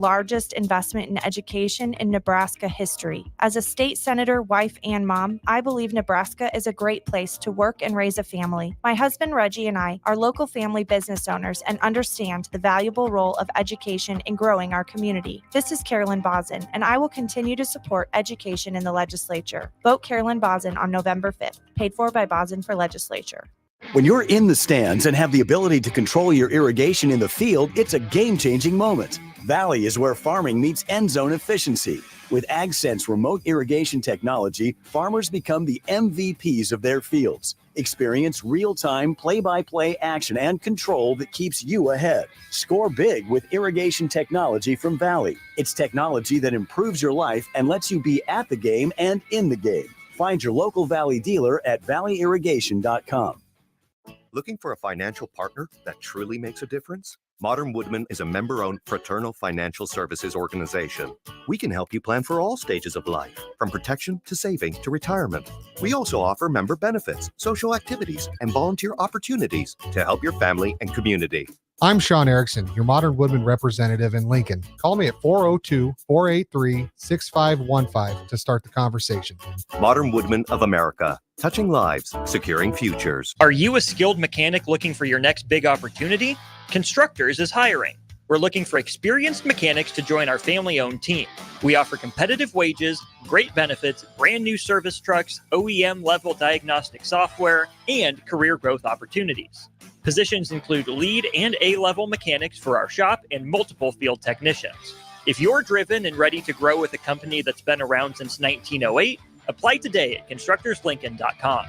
Largest investment in education in Nebraska history. As a state senator, wife, and mom, I believe Nebraska is a great place to work and raise a family. My husband Reggie and I are local family business owners and understand the valuable role of education in growing our community. This is Carolyn Bozin, and I will continue to support education in the legislature. Vote Carolyn Bozin on November 5th, paid for by Bozin for Legislature. When you're in the stands and have the ability to control your irrigation in the field, it's a game-changing moment. Valley is where farming meets end zone efficiency. With AgSense remote irrigation technology, farmers become the MVPs of their fields. Experience real-time, play-by-play action and control that keeps you ahead. Score big with irrigation technology from Valley. It's technology that improves your life and lets you be at the game and in the game. Find your local Valley dealer at valleyirrigation.com. Looking for a financial partner that truly makes a difference? Modern Woodmen is a member-owned fraternal financial services organization. We can help you plan for all stages of life, from protection to saving to retirement. We also offer member benefits, social activities, and volunteer opportunities to help your family and community. I'm Sean Erickson, your Modern Woodmen representative in Lincoln. Call me at 402-483-6515 to start the conversation. Modern Woodmen of America, touching lives, securing futures. Are you a skilled mechanic looking for your next big opportunity? Constructors is hiring. We're looking for experienced mechanics to join our family-owned team. We offer competitive wages, great benefits, brand new service trucks, OEM-level diagnostic software, and career growth opportunities. Positions include lead and A-level mechanics for our shop and multiple field technicians. If you're driven and ready to grow with a company that's been around since 1908, apply today at constructorslincoln.com.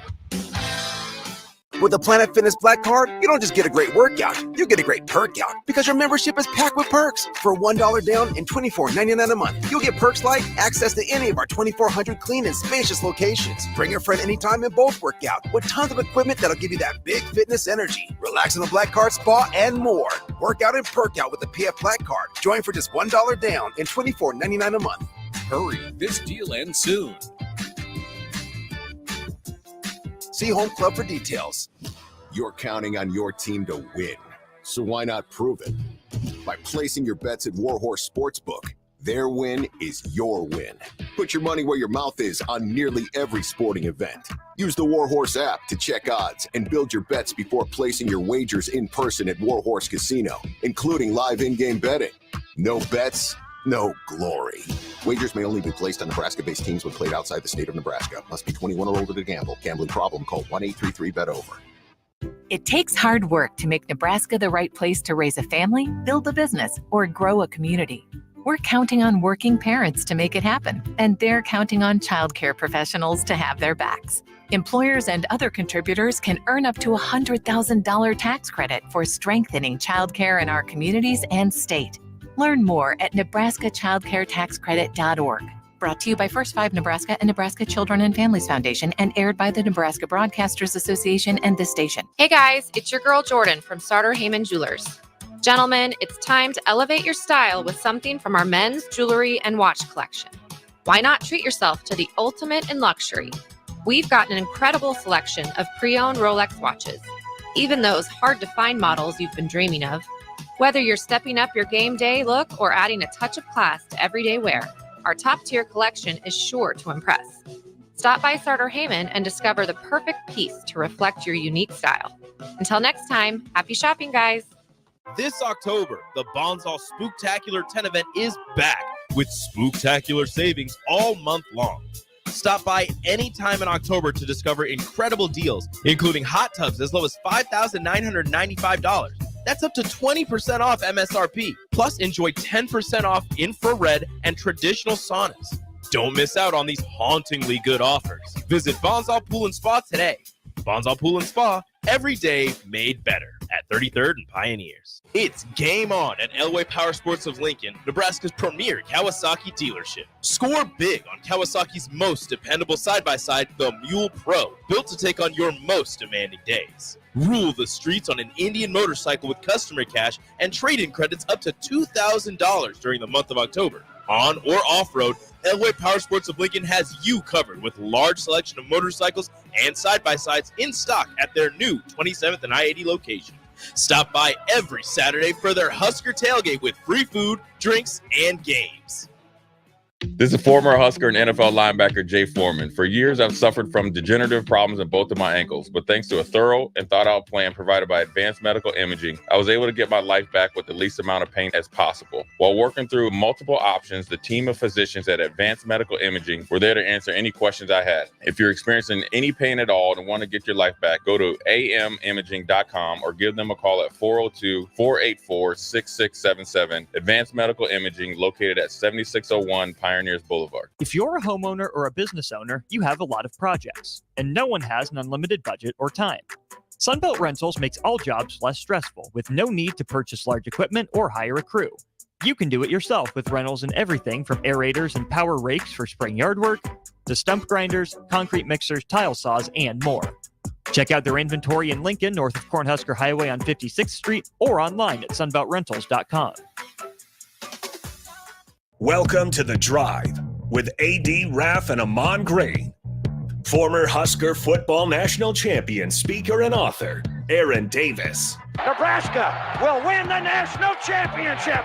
With a Planet Fitness Black Card, you don't just get a great workout, you get a great perk out because your membership is packed with perks. For $1 down and $24.99 a month, you'll get perks like access to any of our 2,400 clean and spacious locations. Bring your friend anytime and both work out with tons of equipment that'll give you that big fitness energy. Relax in the Black Card spa and more. Work out and perk out with the PF Black Card. Join for just $1 down and $24.99 a month. Hurry, this deal ends soon. See Home Club for details. You're counting on your team to win, so why not prove it? By placing your bets at Warhorse Sportsbook. Their win is your win. Put your money where your mouth is on nearly every sporting event. Use the Warhorse app to check odds and build your bets before placing your wagers in person at Warhorse Casino, including live in-game betting. No bets, no glory. Wagers may only be placed on Nebraska-based teams when played outside the state of Nebraska. Must be 21 or older to gamble. Gambling problem? Call 1-833-BET-OVER. It takes hard work to make Nebraska the right place to raise a family, build a business, or grow a community. We're counting on working parents to make it happen, and they're counting on childcare professionals to have their backs. Employers and other contributors can earn up to a $100,000 tax credit for strengthening childcare in our communities and state. Learn more at nebraskachildcaretaxcredit.org. Brought to you by First 5 Nebraska and Nebraska Children and Families Foundation and aired by the Nebraska Broadcasters Association and this station. Hey guys, it's your girl Jordan from Sartor Heyman Jewelers. Gentlemen, it's time to elevate your style with something from our men's jewelry and watch collection. Why not treat yourself to the ultimate in luxury? We've got an incredible selection of pre-owned Rolex watches, even those hard-to-find models you've been dreaming of. Whether you're stepping up your game day look or adding a touch of class to everyday wear, our top-tier collection is sure to impress. Stop by Sartor Heyman and discover the perfect piece to reflect your unique style. Until next time, happy shopping, guys. This October, the Bonsall Spooktacular 10 event is back with spooktacular savings all month long. Stop by anytime in October to discover incredible deals, including hot tubs as low as $5,995. That's up to 20% off MSRP. Plus, enjoy 10% off infrared and traditional saunas. Don't miss out on these hauntingly good offers. Visit Bonsall Pool and Spa today. Bonsall Pool and Spa, every day made better at 33rd and Pioneers. It's game on at Elway Power Sports of Lincoln, Nebraska's premier Kawasaki dealership. Score big on Kawasaki's most dependable side-by-side, the Mule Pro, built to take on your most demanding days. Rule the streets on an Indian motorcycle with customer cash and trade-in credits up to $2,000 during the month of October. On or off-road, Elway Power Sports of Lincoln has you covered with large selection of motorcycles and side-by-sides in stock at their new 27th and I-80 location. Stop by every Saturday for their Husker tailgate with free food, drinks, and games. This is former Husker and NFL linebacker Jay Foreman. For years, I've suffered from degenerative problems in both of my ankles, but thanks to a thorough and thought-out plan provided by Advanced Medical Imaging, I was able to get my life back with the least amount of pain as possible. While working through multiple options, the team of physicians at Advanced Medical Imaging were there to answer any questions I had. If you're experiencing any pain at all and want to get your life back, go to amimaging.com or give them a call at 402-484-6677. Advanced Medical Imaging, located at 7601 Pioneers Boulevard. If you're a homeowner or a business owner, you have a lot of projects, and no one has an unlimited budget or time. Sunbelt Rentals makes all jobs less stressful with no need to purchase large equipment or hire a crew. You can do it yourself with rentals and everything from aerators and power rakes for spring yard work to stump grinders, concrete mixers, tile saws, and more. Check out their inventory in Lincoln, north of Cornhusker Highway on 56th Street, or online at sunbeltrentals.com. Welcome to The Drive with A.D. Raff and Ahman Green. Former Husker football national champion, speaker, and author, Aaron Davis. Nebraska will win the national championship.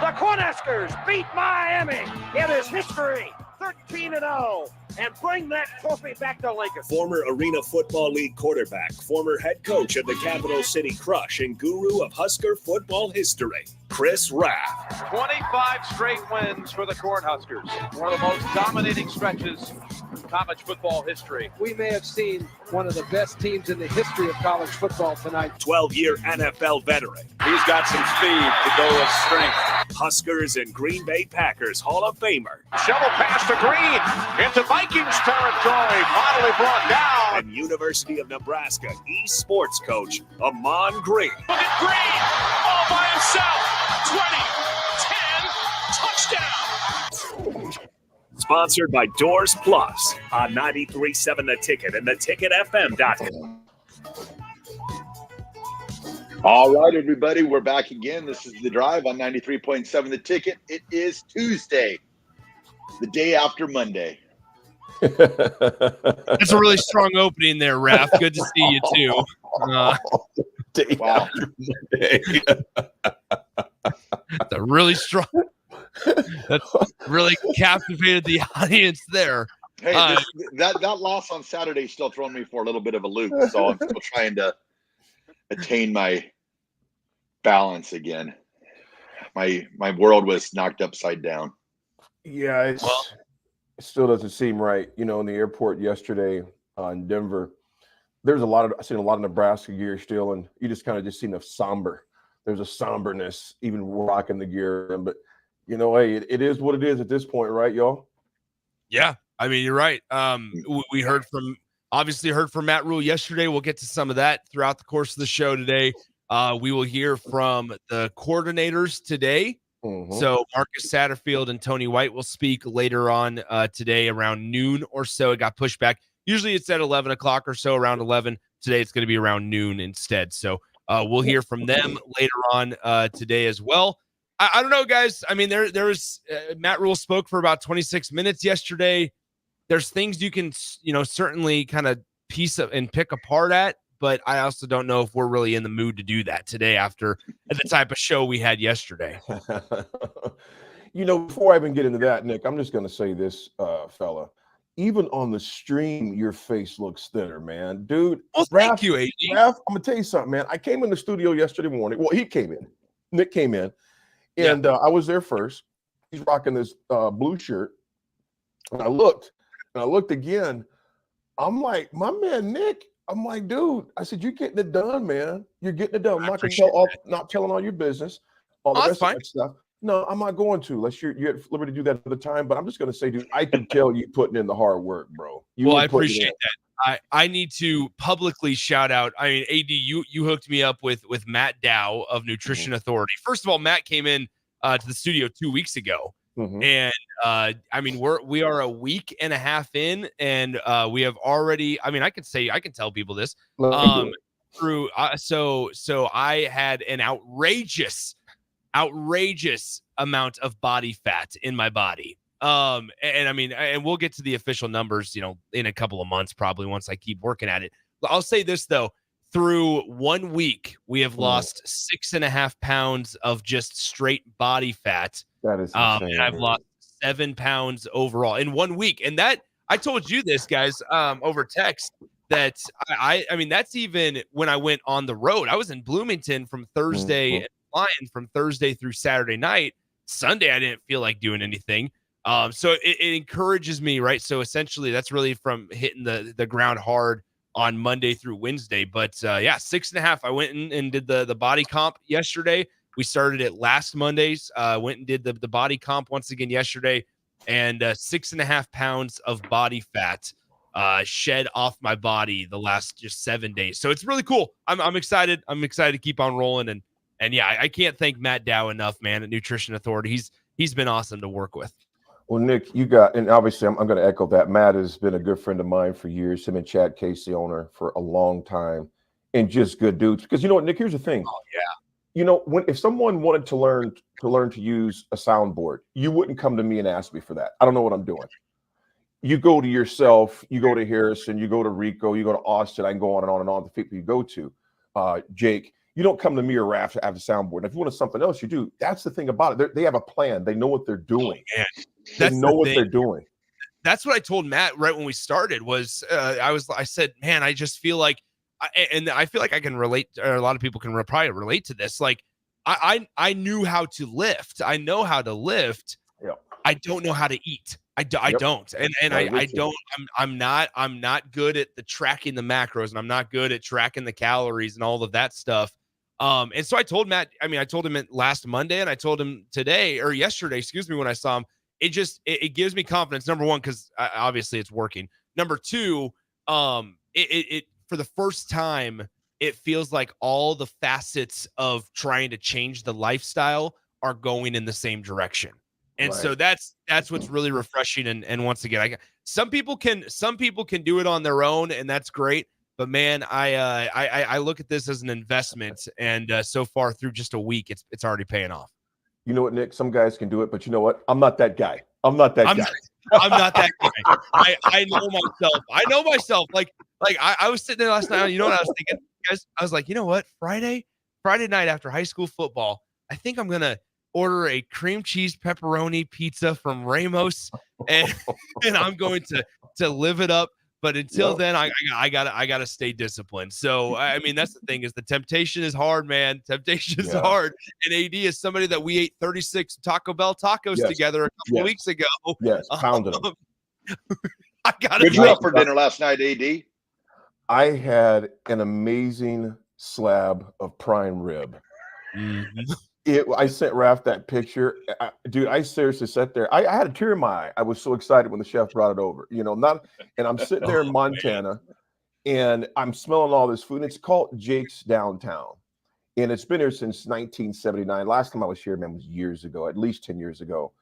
The Cornhuskers beat Miami. It is history, 13-0, and bring that trophy back to Lincoln. Former Arena Football League quarterback, former head coach of the Capital City Crush, and guru of Husker football history, Chris Raff. 25 straight wins for the Cornhuskers. One of the most dominating stretches in college football history. We may have seen one of the best teams in the history of college football tonight. 12-year NFL veteran. He's got some speed to go with strength. Huskers and Green Bay Packers Hall of Famer. Shovel pass to Green into Vikings territory. Finally brought down. And University of Nebraska eSports coach, Ahman Green. Look at Green all by himself. 20, 10, touchdown. Sponsored by Doors Plus on 93.7 The Ticket and theticketfm.com. All right, everybody, we're back again. This is The Drive on 93.7 The Ticket. It is Tuesday, the day after Monday. That's a really strong opening there, Raff. Good to see you, too. Wow. That's a really strong. That's really captivated the audience there. Hey, that loss on Saturday still throwing me for a little bit of a loop, so I'm still trying to attain my balance again. My world was knocked upside down. Yeah, it still doesn't seem right. You know, in the airport yesterday in Denver, I've seen a lot of Nebraska gear still, and you just kind of seen a somber. There's a somberness even rocking the gear, but you know, hey, it is what it is at this point, right, y'all? Yeah, I mean, you're right. We obviously heard from Matt Rule yesterday. We'll get to some of that throughout the course of the show today. We will hear from the coordinators today. Mm-hmm. So Marcus Satterfield and Tony White will speak later on today around noon or so. It got pushed back. Usually it's at 11 o'clock or so, around 11. Today it's going to be around noon instead. So we'll hear from them later on today as well. I don't know, guys. I mean, there was Matt Rule spoke for about 26 minutes yesterday. There's things you can, certainly kind of piece up and pick apart at, but I also don't know if we're really in the mood to do that today after the type of show we had yesterday. Before I even get into that, Nick, I'm just going to say this, fella. Even on the stream, your face looks thinner, man. Dude. Well, thank you, AD. Raff, I'm going to tell you something, man. I came in the studio yesterday morning. Well, he came in. Nick came in. And I was there first. He's rocking this blue shirt. And I looked again. I'm like, my man, Nick. I'm like, dude. I said, you're getting it done, man. You're getting it done. I'm not going to not telling all your business. All the rest of that stuff. No, I'm not going to. Unless you're at liberty to do that at the time. But I'm just going to say, dude, I can tell you putting in the hard work, bro. I appreciate that. I need to publicly shout out. I mean, AD, you hooked me up with Matt Dow of Nutrition Authority. First of all, Matt came in to the studio 2 weeks ago, and I mean we are a week and a half in, and we have already. I mean, I can tell people this. So I had an outrageous amount of body fat in my body. And I mean, and we'll get to the official numbers, in a couple of months, probably once I keep working at it. I'll say this though, through 1 week, we have lost 6.5 pounds of just straight body fat. That is insane. And I've lost 7 pounds overall in 1 week. And that, I told you this, guys, over text, that I mean, that's even when I went on the road. I was in Bloomington from Thursday, and flying from Thursday through Saturday night. Sunday, I didn't feel like doing anything. So it encourages me, right? So essentially, that's really from hitting the ground hard on Monday through Wednesday. But 6.5. I went in and did the body comp yesterday. We started it last Mondays. Went and did the body comp once again yesterday, and 6.5 pounds of body fat shed off my body the last just 7 days. So it's really cool. I'm excited. I'm excited to keep on rolling. And yeah, I can't thank Matt Dow enough, man, at Nutrition Authority. He's been awesome to work with. Well, Nick, and obviously I'm going to echo that. Matt has been a good friend of mine for years. Him and Chad Casey, owner, for a long time, and just good dudes. Because you know what, Nick, here's the thing. Oh yeah. You know, if someone wanted to learn to use a soundboard, you wouldn't come to me and ask me for that. I don't know what I'm doing. You go to yourself, you go to Harrison, you go to Rico, you go to Austin. I can go on and on and on. The people you go to, Jake. You don't come to me or Raff to have a soundboard. If you want something else, you do. That's the thing about it. They have a plan. They know what they're doing. Oh, they know what they're doing. That's what I told Matt right when we started. Was I said, man, I just feel like, and I feel like I can relate. Or a lot of people can probably relate to this. Like I knew how to lift. I know how to lift. Yep. I don't know how to eat. I don't. And I don't. I'm not good at the tracking the macros, and I'm not good at tracking the calories and all of that stuff. And so I told Matt, I told him last Monday, and I told him today or yesterday, excuse me, when I saw him. It gives me confidence. Number one, because obviously it's working. Number two, it for the first time, it feels like all the facets of trying to change the lifestyle are going in the same direction. And so that's what's really refreshing. And once again, some people can do it on their own, and that's great. But man, I look at this as an investment, and so far through just a week, it's already paying off. You know what, Nick? Some guys can do it, but you know what? I'm not that guy. I'm not that guy. I'm not that guy. I know myself. I know myself. Like I was sitting there last night. You know what I was thinking, guys? I was like, you know what? Friday night after high school football, I think I'm gonna order a cream cheese pepperoni pizza from Ramos, and I'm going to live it up. But until then, I gotta stay disciplined. So I mean, that's the thing, is the temptation is hard, man. Temptation is hard. And AD is somebody that we ate 36 Taco Bell tacos together a couple of weeks ago. Yes, pounded them. I got What'd you have for dinner last night, AD? I had an amazing slab of prime rib. Mm-hmm. I sent Raff that picture. Dude, I seriously sat there. I had a tear in my eye. I was so excited when the chef brought it over. And I'm sitting there in Montana, and I'm smelling all this food. And it's called Jake's Downtown. And it's been here since 1979. Last time I was here, man, was years ago, at least 10 years ago.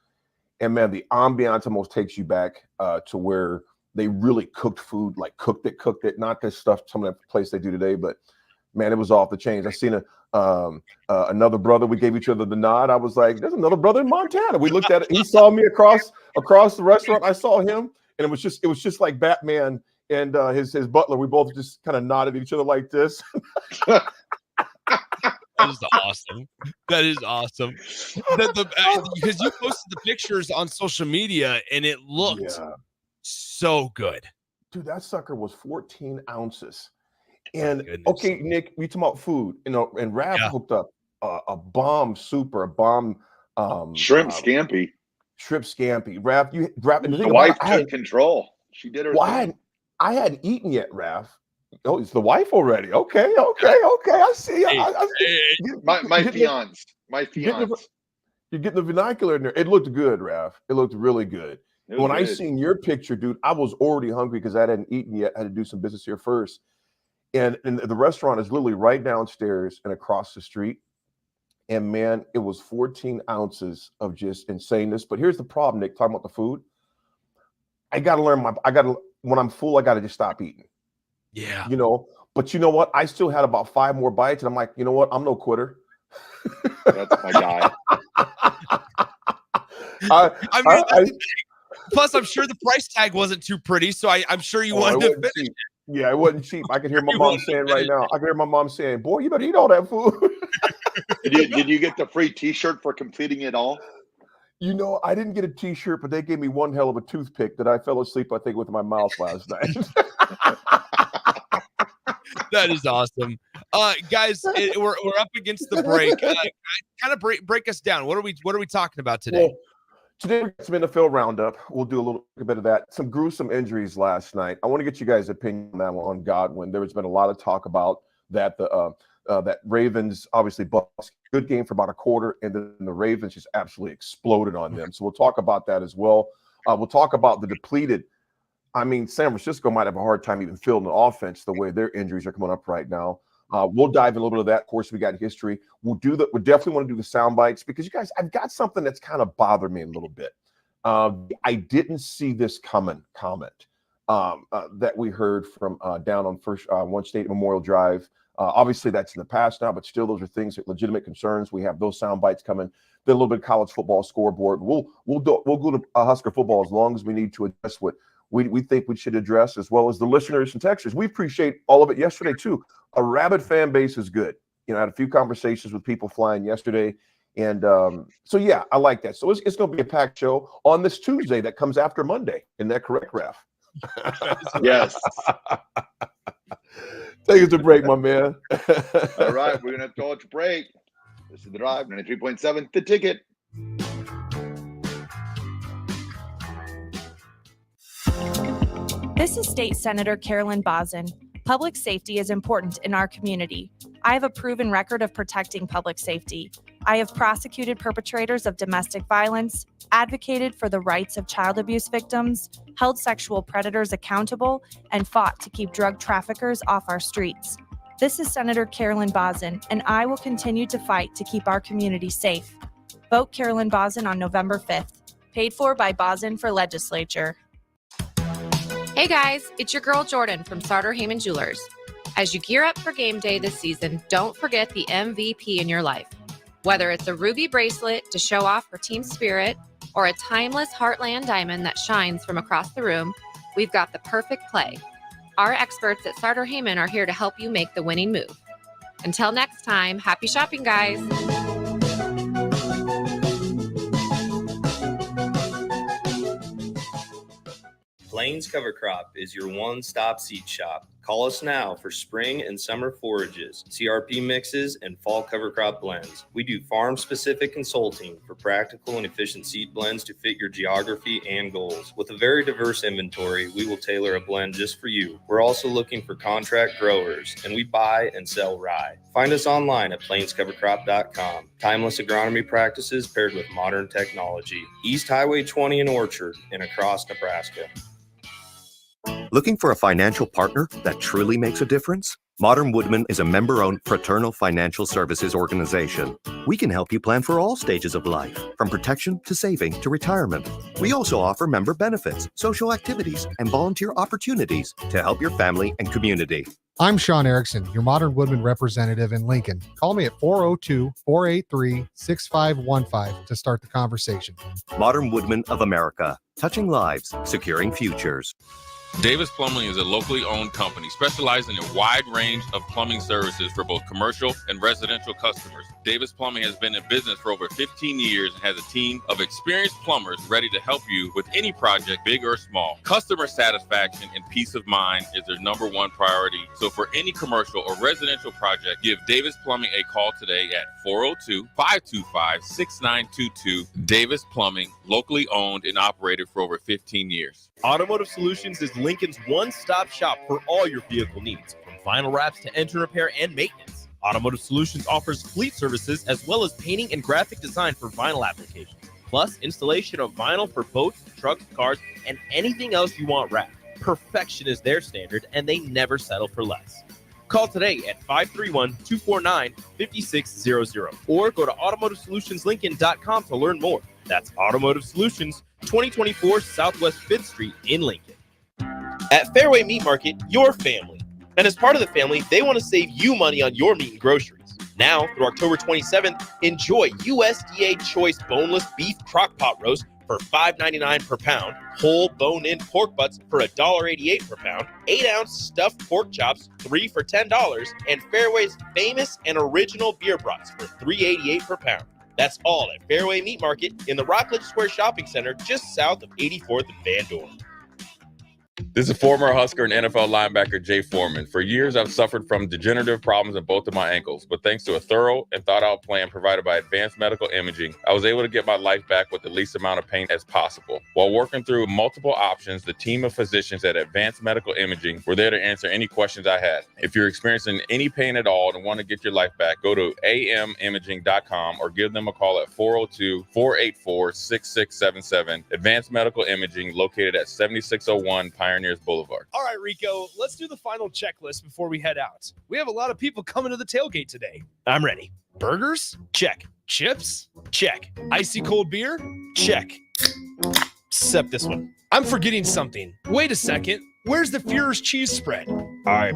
And man, the ambiance almost takes you back to where they really cooked food, like cooked it, not this stuff, some of the place they do today, but man, it was off the chains. I seen another brother. We gave each other the nod. I was like, "There's another brother in Montana." We looked at it. He saw me across the restaurant. I saw him, and it was just like Batman and his butler. We both just kind of nodded at each other like this. That is awesome. That is awesome. Because you posted the pictures on social media, and it looked so good. Dude, that sucker was 14 ounces. And okay, Nick, we talking about food, and Raff hooked up a bomb super, a bomb shrimp scampi. Shrimp scampi. Raff, the wife took control. She did her thing. I hadn't eaten yet, Raff. Oh, it's the wife already. Okay. I see. My fiance. You're getting the vernacular in there. It looked good, Raff. It looked really good. When I seen your picture, dude, I was already hungry because I hadn't eaten yet. I had to do some business here first. And the restaurant is literally right downstairs and across the street. And man, it was 14 ounces of just insaneness. But here's the problem, Nick, talking about the food. When I'm full, I got to just stop eating. Yeah. But you know what? I still had about 5 more bites. And I'm like, you know what? I'm no quitter. That's my guy. Plus, I'm sure the price tag wasn't too pretty. So I'm sure you wanted to finish it. Yeah, it wasn't cheap. I can hear my mom saying right now. I can hear my mom saying, "Boy, you better eat all that food." Did you get the free T-shirt for completing it all? You know, I didn't get a T-shirt, but they gave me one hell of a toothpick that I fell asleep, I think, with my mouth last night. That is awesome. Guys, we're up against the break. Kind of break us down. What are we talking about today? Well, today we got some NFL roundup. We'll do a little bit of that. Some gruesome injuries last night. I want to get you guys' opinion on that one on Godwin. There has been a lot of talk about that. That Ravens obviously Bucks good game for about a quarter, and then the Ravens just absolutely exploded on them. So we'll talk about that as well. We'll talk about the depleted. I mean, San Francisco might have a hard time even fielding the offense the way their injuries are coming up right now. We'll dive in a little bit of that. Of course, we got history. We'll definitely want to do the sound bites because you guys, I've got something that's kind of bothered me a little bit. I didn't see this coming comment that we heard from down on One State Memorial Drive. Obviously, that's in the past now, but still, those are things that legitimate concerns. We have those sound bites coming. Then a little bit of college football scoreboard. We'll go to Husker football as long as we need to address what we think we should address, as well as the listeners and texters. We appreciate all of it yesterday too. A rabid fan base is good. You know, I had a few conversations with people flying yesterday, and so yeah, I like that. So it's going to be a packed show on this Tuesday that comes after Monday. Isn't that correct, Raff? Yes. Take us to break, my man. All right, we're gonna throw it to break. This is the Drive 93.7, The Ticket. This is State Senator Carolyn Bosson. Public safety is important in our community. I have a proven record of protecting public safety. I have prosecuted perpetrators of domestic violence, advocated for the rights of child abuse victims, held sexual predators accountable, and fought to keep drug traffickers off our streets. This is Senator Carolyn Bosson, and I will continue to fight to keep our community safe. Vote Carolyn Bosson on November 5th. Paid for by Bosson for Legislature. Hey guys, it's your girl Jordan from Sartor Heyman Jewelers. As you gear up for game day this season, don't forget the MVP in your life. Whether it's a ruby bracelet to show off for team spirit or a timeless Heartland diamond that shines from across the room, we've got the perfect play. Our experts at Sartor Heyman are here to help you make the winning move. Until next time, happy shopping, guys. Plains Cover Crop is your one-stop seed shop. Call us now for spring and summer forages, CRP mixes, and fall cover crop blends. We do farm-specific consulting for practical and efficient seed blends to fit your geography and goals. With a very diverse inventory, we will tailor a blend just for you. We're also looking for contract growers, and we buy and sell rye. Find us online at plainscovercrop.com. Timeless agronomy practices paired with modern technology. East Highway 20 in Orchard and across Nebraska. Looking for a financial partner that truly makes a difference? Modern Woodman is a member-owned fraternal financial services organization. We can help you plan for all stages of life, from protection to saving to retirement. We also offer member benefits, social activities, and volunteer opportunities to help your family and community. I'm Sean Erickson, your Modern Woodman representative in Lincoln. Call me at 402-483-6515 to start the conversation. Modern Woodman of America, touching lives, securing futures. Davis Plumbing is a locally owned company specializing in a wide range of plumbing services for both commercial and residential customers. Davis Plumbing has been in business for over 15 years and has a team of experienced plumbers ready to help you with any project, big or small. Customer satisfaction and peace of mind is their number one priority. So for any commercial or residential project, give Davis Plumbing a call today at 402-525-6922. Davis Plumbing, locally owned and operated for over 15 years. Automotive Solutions is Lincoln's one-stop shop for all your vehicle needs, from vinyl wraps to engine repair and maintenance. Automotive Solutions offers fleet services as well as painting and graphic design for vinyl applications, plus installation of vinyl for boats, trucks, cars, and anything else you want wrapped. Perfection is their standard, and they never settle for less. Call today at 531-249-5600 or go to automotivesolutionslincoln.com to learn more. That's Automotive Solutions, 2024 Southwest 5th Street in Lincoln. At Fairway Meat Market, your family. And as part of the family, they want to save you money on your meat and groceries. Now, through October 27th, enjoy USDA Choice Boneless Beef Crock Pot Roast for $5.99 per pound, whole bone-in pork butts for $1.88 per pound, 8-ounce stuffed pork chops, 3 for $10, and Fairway's famous and original beer brats for $3.88 per pound. That's all at Fairway Meat Market in the Rockledge Square Shopping Center just south of 84th and Van Dorn. This is former Husker and NFL linebacker Jay Foreman. For years, I've suffered from degenerative problems in both of my ankles, but thanks to a thorough and thought-out plan provided by Advanced Medical Imaging, I was able to get my life back with the least amount of pain as possible. While working through multiple options, the team of physicians at Advanced Medical Imaging were there to answer any questions I had. If you're experiencing any pain at all and want to get your life back, go to amimaging.com or give them a call at 402-484-6677. Advanced Medical Imaging, located at 7601 Pioneers Boulevard. All right, Rico, let's do the final checklist before we head out. We have a lot of people coming to the tailgate today. I'm ready. Burgers? Check. Chips? Check. Icy cold beer? Check. Except this one. I'm forgetting something. Wait a second. Where's the Führer's cheese spread? I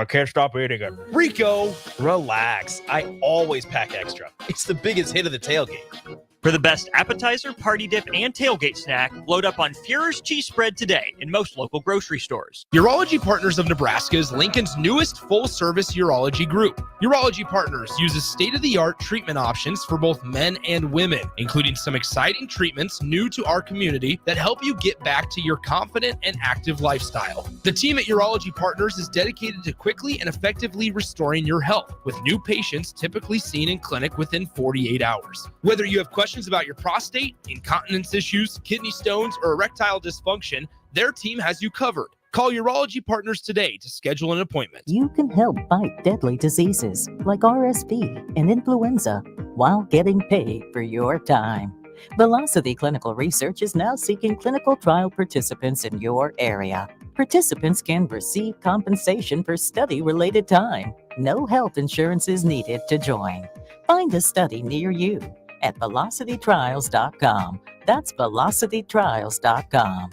can't stop eating it. Rico, relax. I always pack extra. It's the biggest hit of the tailgate. For the best appetizer, party dip, and tailgate snack, load up on Führer's cheese spread today in most local grocery stores. Urology Partners of Nebraska is Lincoln's newest full-service urology group. Urology Partners uses state-of-the-art treatment options for both men and women, including some exciting treatments new to our community that help you get back to your confident and active lifestyle. The team at Urology Partners is dedicated to quickly and effectively restoring your health, with new patients typically seen in clinic within 48 hours. Whether you have questions about your prostate, incontinence issues, kidney stones, or erectile dysfunction, their team has you covered. Call Urology Partners today to schedule an appointment. You can help fight deadly diseases like RSV and influenza while getting paid for your time. Velocity Clinical Research is now seeking clinical trial participants in your area. Participants can receive compensation for study-related time. No health insurance is needed to join. Find a study near you at velocitytrials.com. That's velocitytrials.com.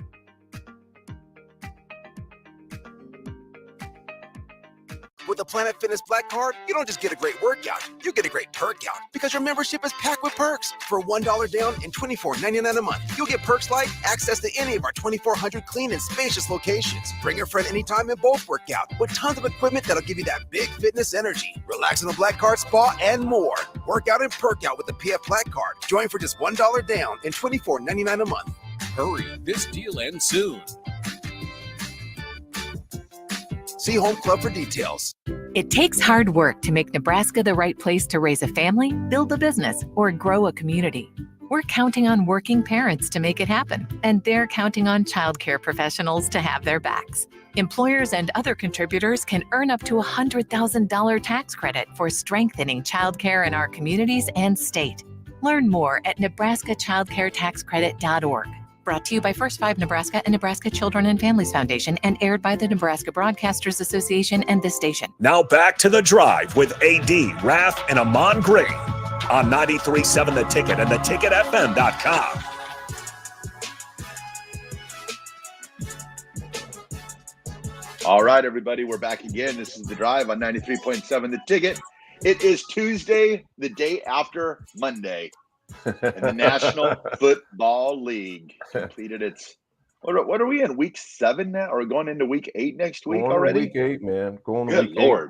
With the Planet Fitness Black Card, you don't just get a great workout, you get a great perk out because your membership is packed with perks. For $1 down and $24.99 a month, you'll get perks like access to any of our 2,400 clean and spacious locations. Bring a friend anytime and both work out with tons of equipment that'll give you that big fitness energy. Relax in the Black Card spa and more. Work out and perk out with the PF Black Card. Join for just $1 down and $24.99 a month. Hurry, this deal ends soon. See Home Club for details. It takes hard work to make Nebraska the right place to raise a family, build a business, or grow a community. We're counting on working parents to make it happen, and they're counting on childcare professionals to have their backs. Employers and other contributors can earn up to a $100,000 tax credit for strengthening childcare in our communities and state. Learn more at nebraskachildcaretaxcredit.org. Brought to you by First 5 Nebraska and Nebraska Children and Families Foundation and aired by the Nebraska Broadcasters Association and this station. Now back to The Drive with AD, Raff, and Ahman Green on 93.7 The Ticket and theticketfm.com. All right, everybody, we're back again. This is The Drive on 93.7 The Ticket. It is Tuesday, the day after Monday. And the National Football League completed its what are we in, week 7 now, or going into week 8 next week already? Week 8, man. Going to Good week Lord.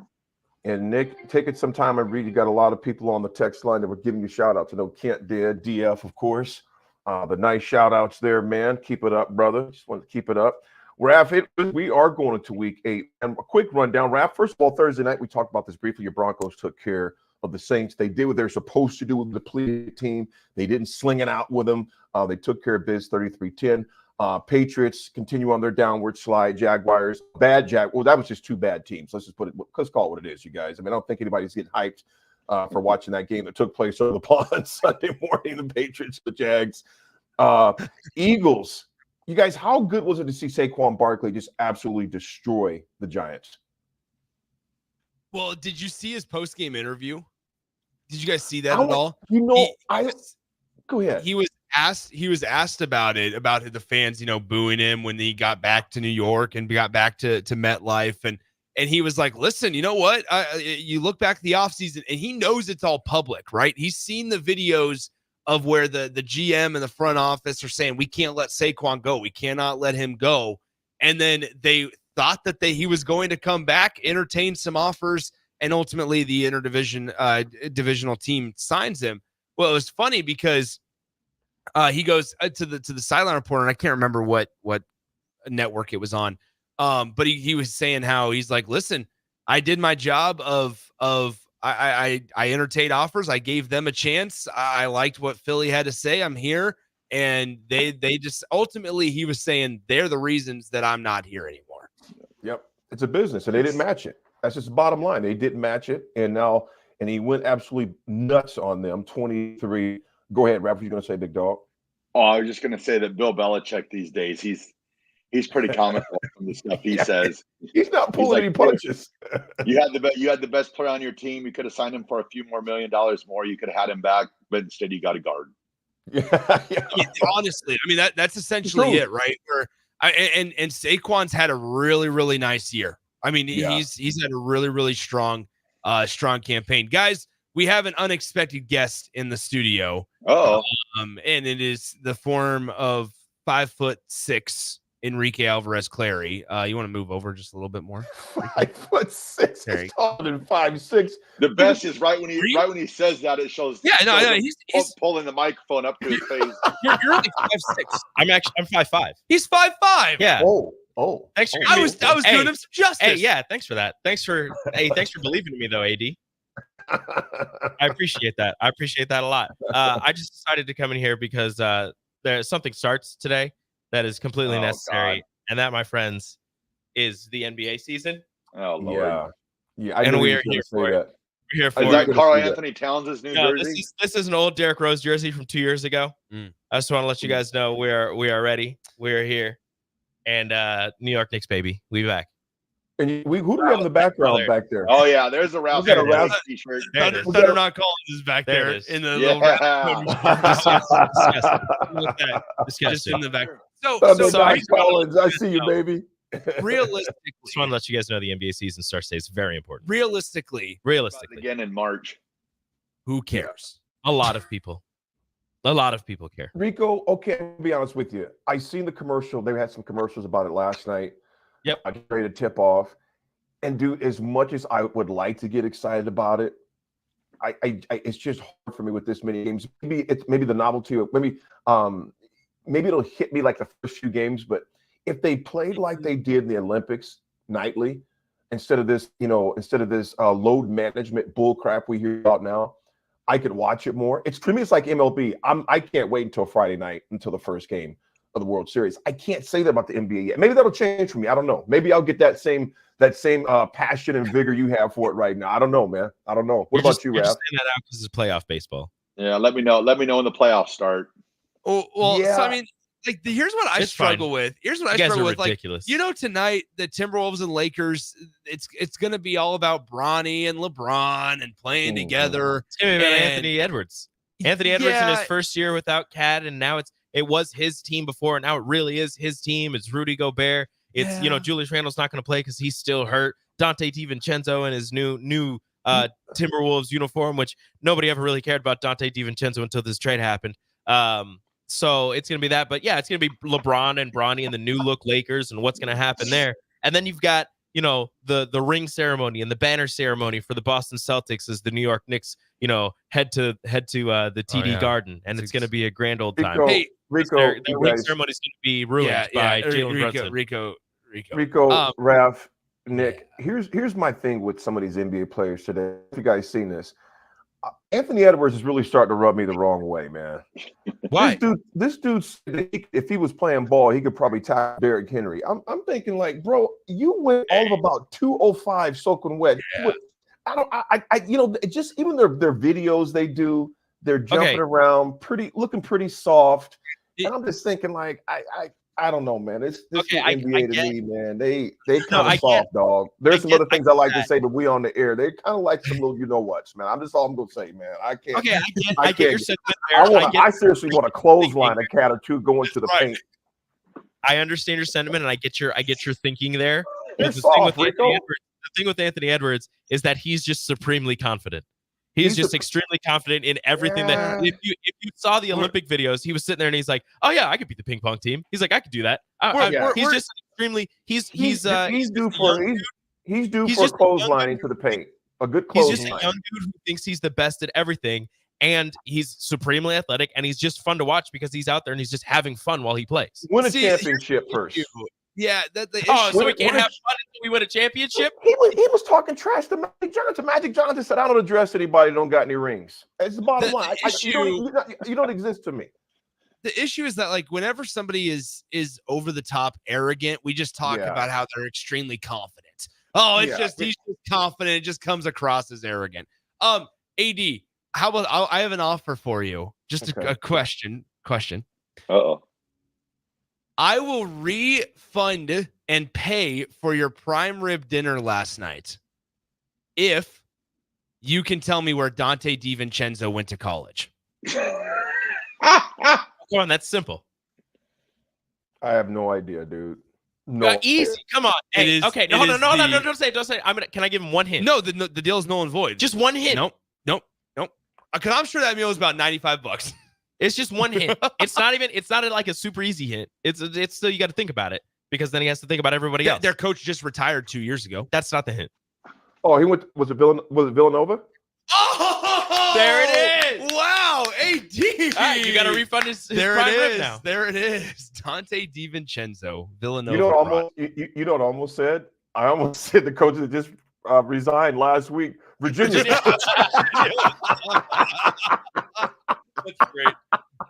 8. And Nick, taking some time, I read you got a lot of people on the text line that were giving you shout outs. I know Kent did, DF, of course. The nice shout outs there, man. Keep it up, brother. Just want to keep it up. Raff, we are going into week 8. And a quick rundown, Raff. First of all, Thursday night, we talked about this briefly. Your Broncos took care of the Saints. They did what they're supposed to do with the depleted team. They didn't sling it out with them. They took care of biz 33-10. Patriots continue on their downward slide. Jaguars, well, that was just 2 bad teams. Let's call it what it is, you guys. I mean, I don't think anybody's getting hyped for watching that game that took place over the pond on Sunday morning, the Patriots, the Jags. Eagles, you guys, how good was it to see Saquon Barkley just absolutely destroy the Giants? Well, did you see his post-game interview? Did you guys see that at all? You know, go ahead. He was asked about it, about the fans, booing him when he got back to New York and got back to MetLife. And he was like, listen, you know what? You look back at the offseason, and he knows it's all public, right? He's seen the videos of where the GM and the front office are saying we can't let Saquon go, we cannot let him go, and then they thought that he was going to come back, entertain some offers, and ultimately the divisional team signs him. Well, it was funny because he goes to the sideline reporter, and I can't remember what network it was on, but he was saying how he's like, listen, I did my job of I entertained offers, I gave them a chance, I liked what Philly had to say, I'm here, and they just ultimately, he was saying, they're the reasons that I'm not here anymore. Yep, it's a business, and they didn't match it. That's just the bottom line. They didn't match it, and he went absolutely nuts on them. 23. Go ahead, Raff. What you going to say, big dog? Oh, I was just going to say that Bill Belichick these days, he's pretty comical from the stuff he says. He's not pulling any punches. You had the best player on your team. You could have signed him for a few more $1 million more. You could have had him back, but instead you got a guard. Yeah. Honestly, I mean that's essentially it, right? Where and Saquon's had a really, really nice year. I mean, he's had a really, really strong campaign. Guys, we have an unexpected guest in the studio. And it is the form of 5'6" Enrique Alvarez Clary. You want to move over just a little bit more? 5'6". He's taller than 5'6". The best is right when he says that, it shows. He's pulling the microphone up to his face. You're only 5'6". I'm 5'5". He's 5'5". Yeah. Oh. Thanks for I was doing him some justice. Hey, yeah, thanks for that. Thanks for believing in me though, AD. I appreciate that. I appreciate that a lot. I just decided to come in here because there's something starts today that is completely necessary, and that, my friends, is the NBA season. Oh Lord. Yeah. And we're here for it. We're here for Is that Karl Anthony Towns' new jersey? This is an old Derrick Rose jersey from 2 years ago. I just want to let you guys know we are ready. We are here. And New York Knicks, baby. We back. And who do we have in the background back there? Oh yeah, there's a Ralph. We got a Ralph t-shirt. Thunder Not Collins is back there in the little just in the back. So Collins, I see you, baby. Realistically, just want to let you guys know the NBA season starts today. It's very important. Realistically, again in March. Who cares? A lot of people care. Rico, okay, I'll be honest with you. I seen the commercial. They had some commercials about it last night. Yep. I just ready to tip off. And dude, as much as I would like to get excited about it, I it's just hard for me with this many games. Maybe the novelty of maybe it'll hit me like the first few games, but if they played like they did in the Olympics nightly, instead of this load management bull crap we hear about now, I could watch it more. To me, it's like MLB. I can't wait until Friday night, until the first game of the World Series. I can't say that about the NBA yet. Maybe that'll change for me. I don't know. Maybe I'll get that same passion and vigor you have for it right now. I don't know, man. I don't know. What about you, Raff? Just saying that out because it's playoff baseball. Yeah, let me know. Let me know when the playoffs start. Oh well, Yeah. so I mean, like here's what I struggle with. Here's what I struggle with. Ridiculous. Like, tonight the Timberwolves and Lakers, it's gonna be all about Bronny and LeBron and playing together. It's gonna be about Anthony Edwards. Anthony Edwards in his first year without Cat, and now it was his team before, and now it really is his team. It's Rudy Gobert. It's Julius Randle's not going to play because he's still hurt. Dante DiVincenzo in his new Timberwolves uniform, which nobody ever really cared about Dante DiVincenzo until this trade happened. So it's going to be that, but yeah, it's going to be LeBron and Bronny and the new look Lakers and what's going to happen there. And then you've got the ring ceremony and the banner ceremony for the Boston Celtics as the New York Knicks head to the TD Garden, and it's going to be a grand old time. Rico, their ring ceremony is going to be ruined by Jalen Brunson. Rico, Raff, Nick. Here's my thing with some of these NBA players today. If you guys seen this, Anthony Edwards is really starting to rub me the wrong way, man. Why? This dude, if he was playing ball, he could probably tackle Derrick Henry. I'm thinking like, bro, you went all of about 205 soaking wet. Yeah. Just even their videos they do, they're jumping around, looking pretty soft. And I'm just thinking like, I don't know, man. This NBA to me, man. They kind of soft, dog. There's some other things I like to say, but we on the air. They kind of like some little, what's, man. I'm just all I'm gonna say, man. I can't. Okay, I get your sentiment there. I seriously want to clothesline a cat or two going to the paint. I understand your sentiment, and I get your thinking there. The thing with Anthony Edwards is that he's just supremely confident. He's just extremely confident in everything that if you saw the Olympic videos, he was sitting there and he's like, "Oh yeah, I could beat the ping pong team." He's like, "I could do that." He's just extremely he's due for just a clotheslining to the paint. A good He's clothesline. just a young dude who thinks he's the best at everything, and he's supremely athletic, and he's just fun to watch because he's out there and he's just having fun while he plays. Win a championship first. Yeah, so we can't have fun until we win a championship. He was talking trash to Magic Johnson. Magic Johnson said, "I don't address anybody that don't got any rings." It's the bottom line. You don't exist to me. The issue is that like whenever somebody is over the top arrogant, we just talk about how they're extremely confident. Oh, he's just confident. It just comes across as arrogant. AD, how about I have an offer for you? Just a question. Uh-oh. I will refund and pay for your prime rib dinner last night if you can tell me where Dante DiVincenzo went to college. Come on, that's simple. I have no idea, dude. No, easy. Come on. Hey, okay. No. Don't say. Can I give him one hint? No, the deal is null and void. Just one hint. Nope. Because I'm sure that meal is about $95. It's just one hint. It's not like a super easy hint. It's still, you got to think about it because then he has to think about everybody else. Their coach just retired 2 years ago. That's not the hint. Oh, he went. Was it Villanova? Oh, there it is. Wow, AD. All right, you got to refund his there prime it rib is. now. There it is. Dante DiVincenzo, Villanova. You know what I almost said? I almost said the coach that just resigned last week, Virginia.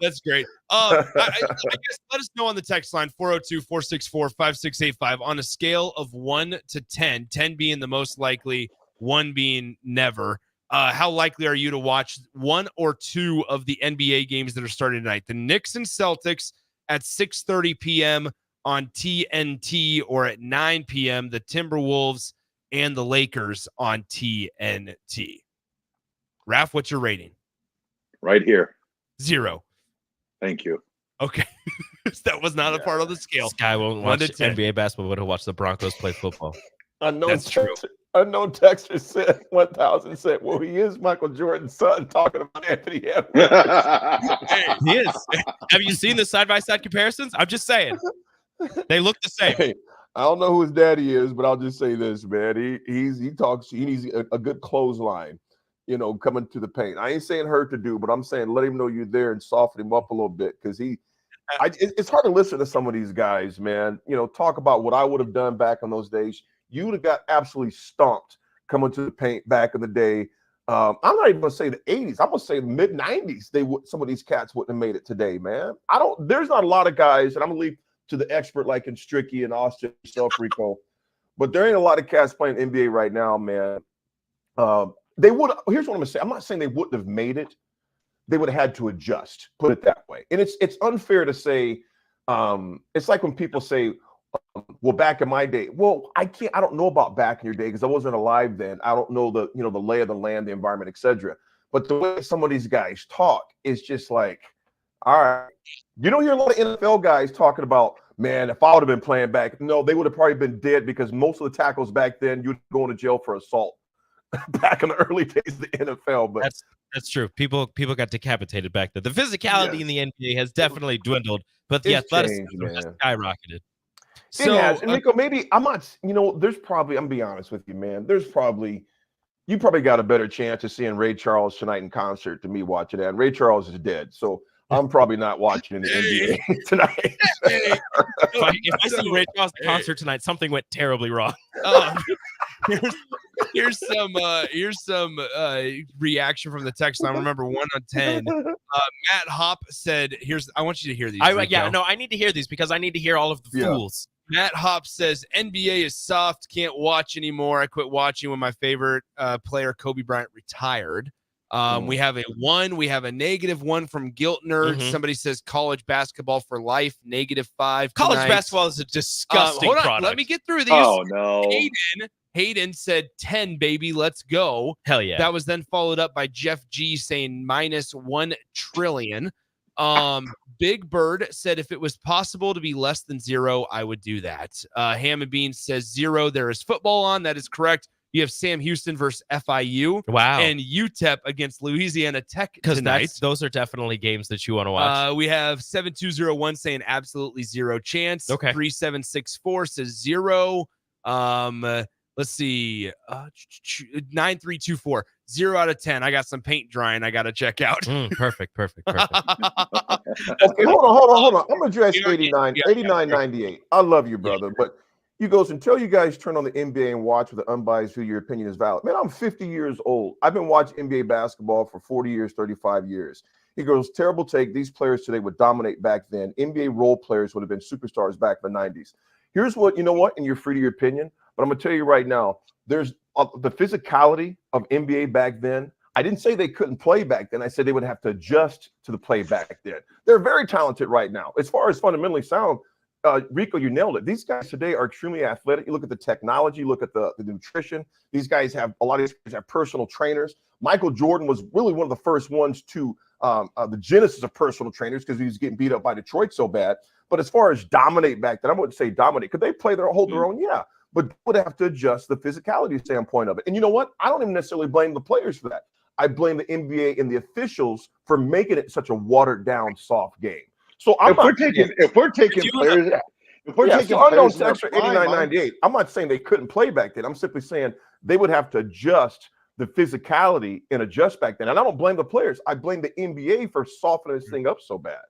That's great. I guess let us know on the text line 402-464-5685 on a scale of 1 to 10, 10 being the most likely, 1 being never. How likely are you to watch one or two of the NBA games that are starting tonight? The Knicks and Celtics at 6:30 p.m. on TNT, or at 9 p.m. the Timberwolves and the Lakers on TNT. Raff, what's your rating? Right here. 0. Thank you. Okay. That was not a part of the scale. This guy won't watch NBA basketball, but he'll watch the Broncos play football. That's true. Unknown texter said 1,000 said, "Well, he is Michael Jordan's son," talking about Anthony Edwards. Hey, he is. Have you seen the side-by-side comparisons? I'm just saying. They look the same. Hey, I don't know who his daddy is, but I'll just say this, man. He needs a good clothesline, coming to the paint. I ain't saying hurt to do, but I'm saying let him know you're there and soften him up a little bit, because it's hard to listen to some of these guys, man. Talk about what I would have done back in those days. You would have got absolutely stomped coming to the paint back in the day. I'm not even gonna say the 80s. I'm gonna say the mid 90s. Some of these cats wouldn't have made it today, man. There's not a lot of guys, and I'm gonna leave to the expert like in Stricky and Austin yourself, Rico. But there ain't a lot of cats playing NBA right now, man. They would. Here's what I'm gonna say. I'm not saying they wouldn't have made it. They would have had to adjust. Put it that way. And it's unfair to say. It's like when people say, "Well, back in my day." Well, I don't know about back in your day because I wasn't alive then. I don't know the lay of the land, the environment, etc. But the way some of these guys talk is just like, all right. You don't hear a lot of NFL guys talking about, man, if I would have been playing back, no, they would have probably been dead, because most of the tackles back then, you'd go to jail for assault back in the early days of the NFL. But that's true. People got decapitated back then. The physicality in the NBA has definitely dwindled, but the athleticism has skyrocketed. So, it has. And Nico, maybe I'm not, there's probably, I'm gonna be honest with you, man. You probably got a better chance of seeing Ray Charles tonight in concert than me watching that. And Ray Charles is dead. So I'm probably not watching in the NBA tonight. If I see Ray Charles concert tonight, something went terribly wrong. Here's some reaction from the text line. Remember, 1 on 10. Matt Hopp said, I want you to hear these. I need to hear these because I need to hear all of the fools. Matt Hopp says, NBA is soft, can't watch anymore. I quit watching when my favorite player, Kobe Bryant, retired. We have a 1. We have a -1 from Guilt Nerd. Mm-hmm. Somebody says college basketball for life, -5. College tonight. basketball is a disgusting hold on, product. let me get through these. Oh, no. Hayden said 10, baby, let's go. Hell yeah. That was then followed up by Jeff G saying -1 trillion. Big Bird said if it was possible to be less than 0, I would do that. Ham and Bean says 0. There is football on. That is correct. You have Sam Houston versus FIU. Wow. And UTEP against Louisiana Tech tonight. Those are definitely games that you want to watch. We have 7201 saying absolutely zero chance. Okay. 3764 says 0. Let's see. 9324. 0 out of 10. I got some paint drying I got to check out. Perfect. Okay, hold on. I'm going to address 8998. I love you, brother, but you goes, until you guys turn on the NBA and watch with an unbiased view, your opinion is valid. Man, I'm 50 years old. I've been watching NBA basketball for 40 years, 35 years. He goes, terrible take. These players today would dominate back then. NBA role players would have been superstars back in the 90s. Here's what, you know what, and you're free to your opinion, but I'm going to tell you right now, there's the physicality of NBA back then. I didn't say they couldn't play back then. I said they would have to adjust to the play back then. They're very talented right now. As far as fundamentally sound, Rico, you nailed it. These guys today are extremely athletic. You look at the technology, look at the nutrition. These guys have a lot of these guys have personal trainers. Michael Jordan was really one of the first ones to the genesis of personal trainers because he was getting beat up by Detroit so bad. But as far as dominate back then, I wouldn't say dominate. Could they hold their own? Yeah. But would have to adjust the physicality standpoint of it. And you know what? I don't even necessarily blame the players for that. I blame the NBA and the officials for making it such a watered down, soft game. So if we're taking players, if we're taking unknown text for 8998, I'm not saying they couldn't play back then. I'm simply saying they would have to adjust the physicality and adjust back then. And I don't blame the players. I blame the NBA for softening this thing up so bad.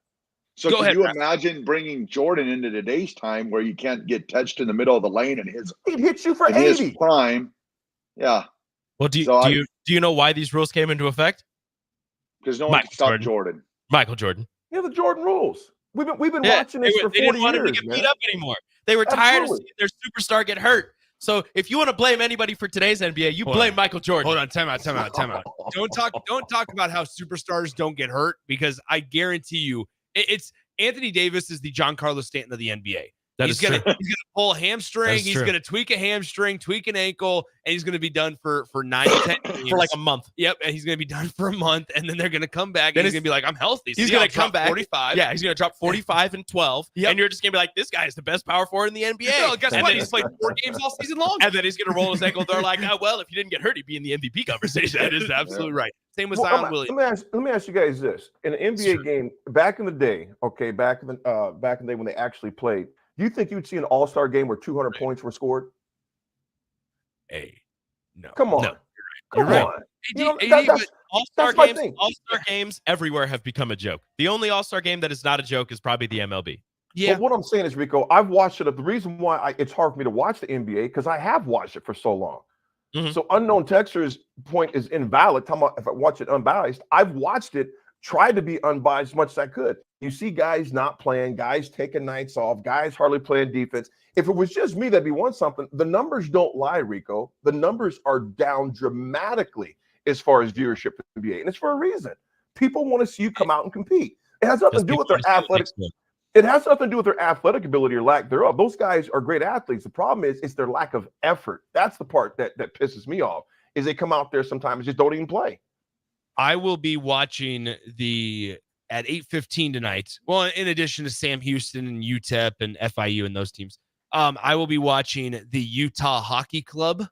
So can you imagine bringing Jordan into today's time where you can't get touched in the middle of the lane and it hits you for 80 his prime? Yeah. Well, do you know why these rules came into effect? Because no one can stop Jordan. Michael Jordan. Yeah, the Jordan rules. We've been watching this for 40 years. They didn't want him to get beat up anymore. They were tired of seeing their superstar get hurt. So if you want to blame anybody for today's NBA, you blame Michael Jordan. Hold on, time out. Don't talk about how superstars don't get hurt, because I guarantee you, it's Anthony Davis is the John Carlos Stanton of the NBA. He's gonna pull a hamstring. He's gonna tweak a hamstring, tweak an ankle, and he's gonna be done for 9 to 10 games. For like a month. Yep, and he's gonna be done for a month, and then they're gonna come back and he's gonna be like, I'm healthy. He's gonna come back 45. Yeah, he's gonna drop 45 and 12. Yep. And you're just gonna be like, this guy is the best power forward in the NBA. No, guess what? He's played 4 games all season long. And then he's gonna roll his ankle. They're like, oh well, if you didn't get hurt, he'd be in the MVP conversation. That is absolutely right. Same with Zion Williams. Let me ask you guys this: in an NBA game back in the day, back in the day when they actually played, do you think you'd see an all-star game where 200 points were scored? No. Come on. No, you're right. All-star games everywhere have become a joke. The only all-star game that is not a joke is probably the MLB. Yeah. But what I'm saying is, Rico, I've watched it. The reason why it's hard for me to watch the NBA because I have watched it for so long. Mm-hmm. So unknown texter's point is invalid. Talking about if I watch it unbiased, I've watched it, tried to be unbiased as much as I could. You see guys not playing, guys taking nights off, guys hardly playing defense. If it was just me, that'd be one something. The numbers don't lie, Rico. The numbers are down dramatically as far as viewership in the NBA, and it's for a reason. People want to see you come out and compete. It has nothing to do with their athletic. It has nothing to do with their athletic ability or lack thereof. Those guys are great athletes. The problem is it's their lack of effort. That's the part that pisses me off. Is they come out there sometimes and just don't even play. I will be watching at 8:15 tonight. Well, in addition to Sam Houston and UTEP and FIU and those teams, I will be watching the Utah Hockey Club.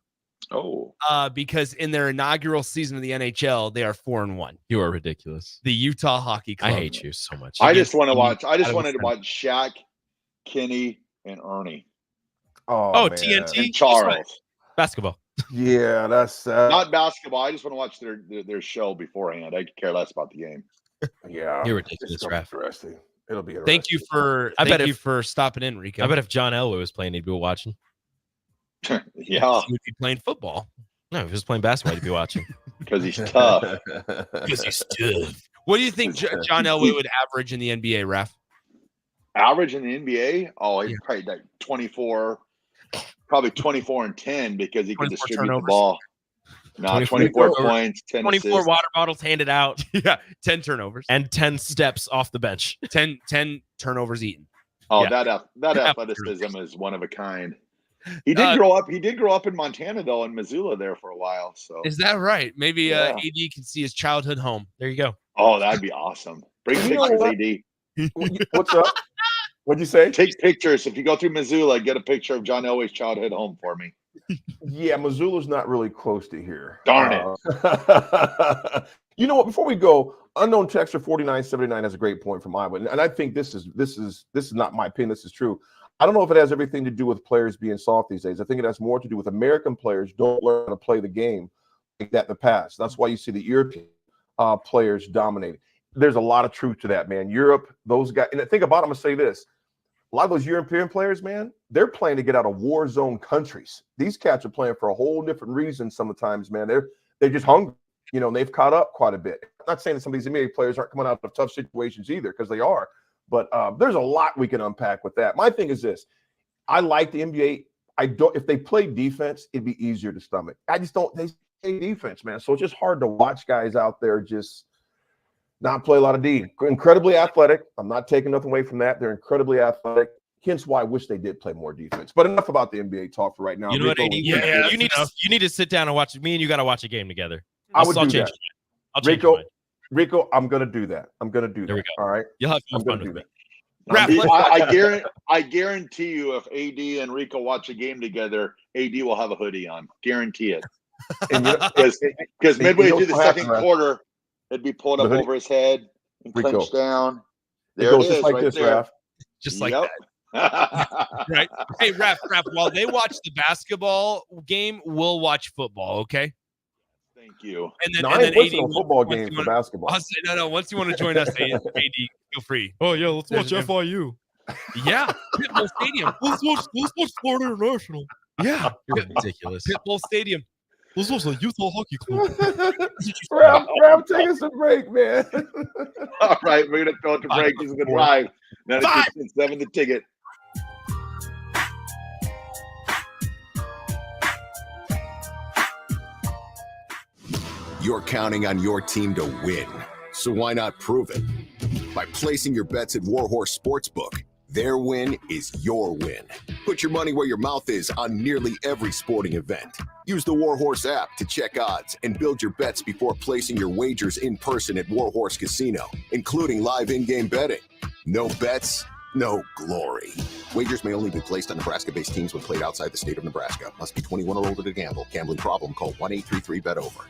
Oh, because in their inaugural season of the NHL, they are 4-1. You are ridiculous. The Utah Hockey Club. I hate you so much. I just wanted to watch Shaq, Kenny, and Ernie. Oh, TNT, and Charles. Basketball. Yeah, that's not basketball. I just want to watch their show beforehand. I care less about the game. Yeah, you're ridiculous, Raff. Interesting. It'll be interesting. Thank you for stopping in, Rico. I bet if John Elway was playing, he'd be watching. Yeah, he would be playing football. No, if he was playing basketball, he'd be watching. Because he's tough. Because he's tough. What do you think John Elway would average in the NBA, Raff? Average in the NBA? Oh, he's probably like 24. Probably 24 and 10 because he can distribute turnovers. the ball. No, 24 points, 10 24 assists. water bottles handed out. Yeah, 10 turnovers. And 10 steps off the bench. 10 turnovers eaten. Oh, yeah. that athleticism is one of a kind. He did grow up. He did grow up in Montana, though, in Missoula there for a while. So is that right? Maybe AD can see his childhood home. There you go. Oh, that'd be awesome. Bring pictures, AD. What's up? What'd you say? Take pictures. If you go through Missoula, get a picture of John Elway's childhood home for me. Yeah, Missoula's not really close to here. Darn it. You know what? Before we go, unknown texter 4979 has a great point from Iowa, and I think this is not my opinion. This is true. I don't know if it has everything to do with players being soft these days. I think it has more to do with American players don't learn how to play the game like that in the past. That's why you see the European players dominating. There's a lot of truth to that, man. Europe, those guys, and think about it, I'm gonna say this. A lot of those European players, man, they're playing to get out of war zone countries. These cats are playing for a whole different reason sometimes, man. They're just hungry, you know, and they've caught up quite a bit. I'm not saying that some of these NBA players aren't coming out of tough situations either, because they are. But there's a lot we can unpack with that. My thing is this. I like the NBA. If they play defense, it'd be easier to stomach. I just don't. They play defense, man. So it's just hard to watch guys out there just not play a lot of D. Incredibly athletic. I'm not taking nothing away from that. They're incredibly athletic. Hence why I wish they did play more defense. But enough about the NBA talk for right now. You know what, AD? You need to sit down and watch. Me and you got to watch a game together. I would do that. I'll change your mind. Rico, I'm gonna do that. There we go. All right. You'll have some fun with me. I guarantee you, if AD and Rico watch a game together, AD will have a hoodie on. Guarantee it. Because midway through the second quarter, it'd be pulled up over his head and clenched down. There it is, just like right this, there. Raff. Just like that. Right. Hey, Raff, while they watch the basketball game, we'll watch football, okay? Thank you. And I ain't watching a football game for basketball. I'll say, no. Once you want to join us, AD, feel free. Oh, yeah, let's watch FIU. Yeah, Pitbull Stadium. Let's watch Florida International. Yeah, you're ridiculous. Pitbull Stadium. Let's watch the Utah Hockey Club. Raff, take us a break, man. All right, we're going to throw it to break. This is the drive. 96.7 The Ticket. You're counting on your team to win, so why not prove it? By placing your bets at Warhorse Sportsbook. Their win is your win. Put your money where your mouth is on nearly every sporting event. Use the Warhorse app to check odds and build your bets before placing your wagers in person at Warhorse Casino, including live in-game betting. No bets, no glory. Wagers may only be placed on Nebraska-based teams when played outside the state of Nebraska. Must be 21 or older to gamble. Gambling problem? Call 1-833-BET-OVER.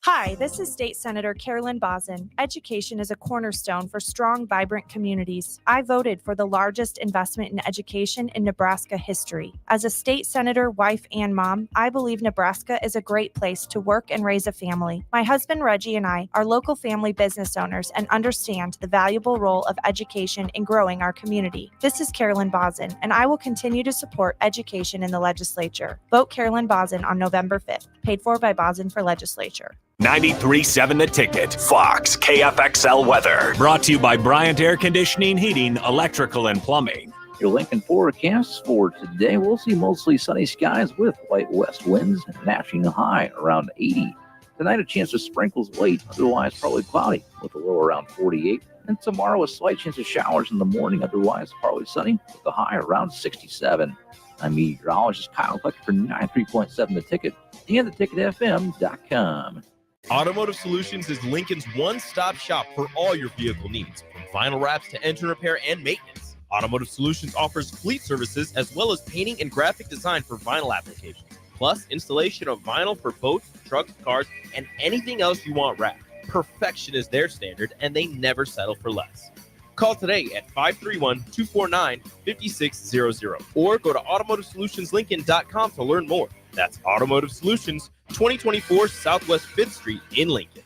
Hi, this is State Senator Carolyn Bosson. Education is a cornerstone for strong, vibrant communities. I voted for the largest investment in education in Nebraska history. As a state senator, wife, and mom, I believe Nebraska is a great place to work and raise a family. My husband Reggie and I are local family business owners and understand the valuable role of education in growing our community. This is Carolyn Bosson, and I will continue to support education in the legislature. Vote Carolyn Bosson on November 5th. Paid for by Bosson for Legislature. 93.7 The Ticket, Fox, KFXL weather. Brought to you by Bryant Air Conditioning, Heating, Electrical, and Plumbing. Your Lincoln forecast for today, we'll see mostly sunny skies with light west winds and matching high around 80. Tonight, a chance of sprinkles late, otherwise probably cloudy with a low around 48. And tomorrow, a slight chance of showers in the morning, otherwise partly sunny with a high around 67. I'm meteorologist Kyle Kleck for 93.7 The Ticket and theticketfm.com. Automotive Solutions is Lincoln's one-stop shop for all your vehicle needs, from vinyl wraps to engine repair and maintenance. Automotive Solutions offers fleet services as well as painting and graphic design for vinyl applications, plus installation of vinyl for boats, trucks, cars, and anything else you want wrapped. Perfection is their standard, and they never settle for less. Call today at 531-249-5600 or go to automotivesolutionslincoln.com to learn more. That's Automotive Solutions, 2024 Southwest 5th Street in Lincoln.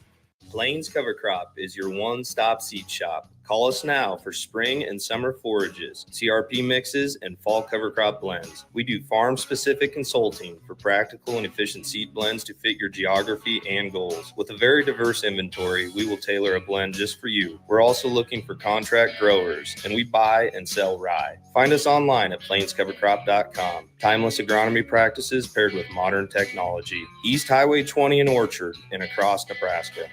Plains Cover Crop is your one-stop seed shop. Call us now for spring and summer forages, CRP mixes, and fall cover crop blends. We do farm-specific consulting for practical and efficient seed blends to fit your geography and goals. With a very diverse inventory, we will tailor a blend just for you. We're also looking for contract growers, and we buy and sell rye. Find us online at plainscovercrop.com. Timeless agronomy practices paired with modern technology. East Highway 20 in Orchard and across Nebraska.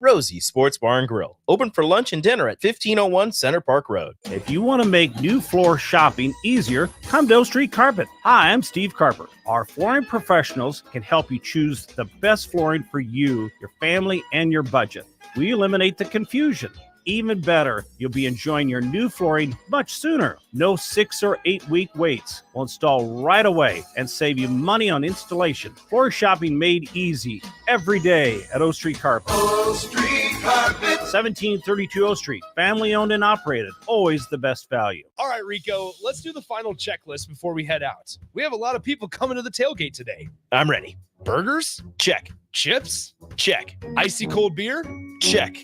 Rosie Sports Bar and Grill, open for lunch and dinner at 1501 Center Park Road. If you want to make new floor shopping easier, come to O Street Carpet. Hi, I'm Steve Carper. Our flooring professionals can help you choose the best flooring for you, your family, and your budget. We eliminate the confusion. even better, you'll be enjoying your new flooring much sooner. No 6 or 8 week waits. We'll install right away and save you money on installation. Floor shopping made easy every day at O Street Carpet. O Street Carpet. 1732 O Street. Family owned and operated. Always the best value. All right, Rico, let's do the final checklist before we head out. We have a lot of people coming to the tailgate today. I'm ready. Burgers? Check. Chips? Check. Icy cold beer? Check.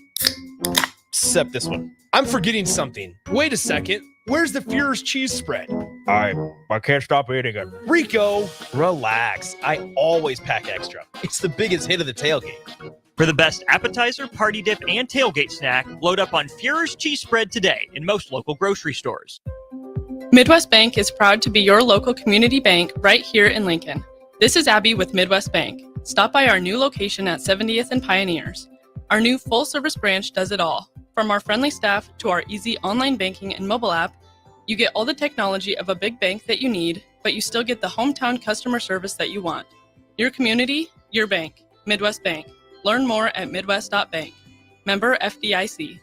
Except this one. I'm forgetting something. Wait a second. Where's the Führer's cheese spread? I can't stop eating it. Rico, relax. I always pack extra. It's the biggest hit of the tailgate. For the best appetizer, party dip, and tailgate snack, load up on Führer's cheese spread today in most local grocery stores. Midwest Bank is proud to be your local community bank right here in Lincoln. This is Abby with Midwest Bank. Stop by our new location at 70th and Pioneers. Our new full-service branch does it all. From our friendly staff to our easy online banking and mobile app, you get all the technology of a big bank that you need, but you still get the hometown customer service that you want. Your community, your bank. Midwest Bank. Learn more at midwest.bank. Member FDIC.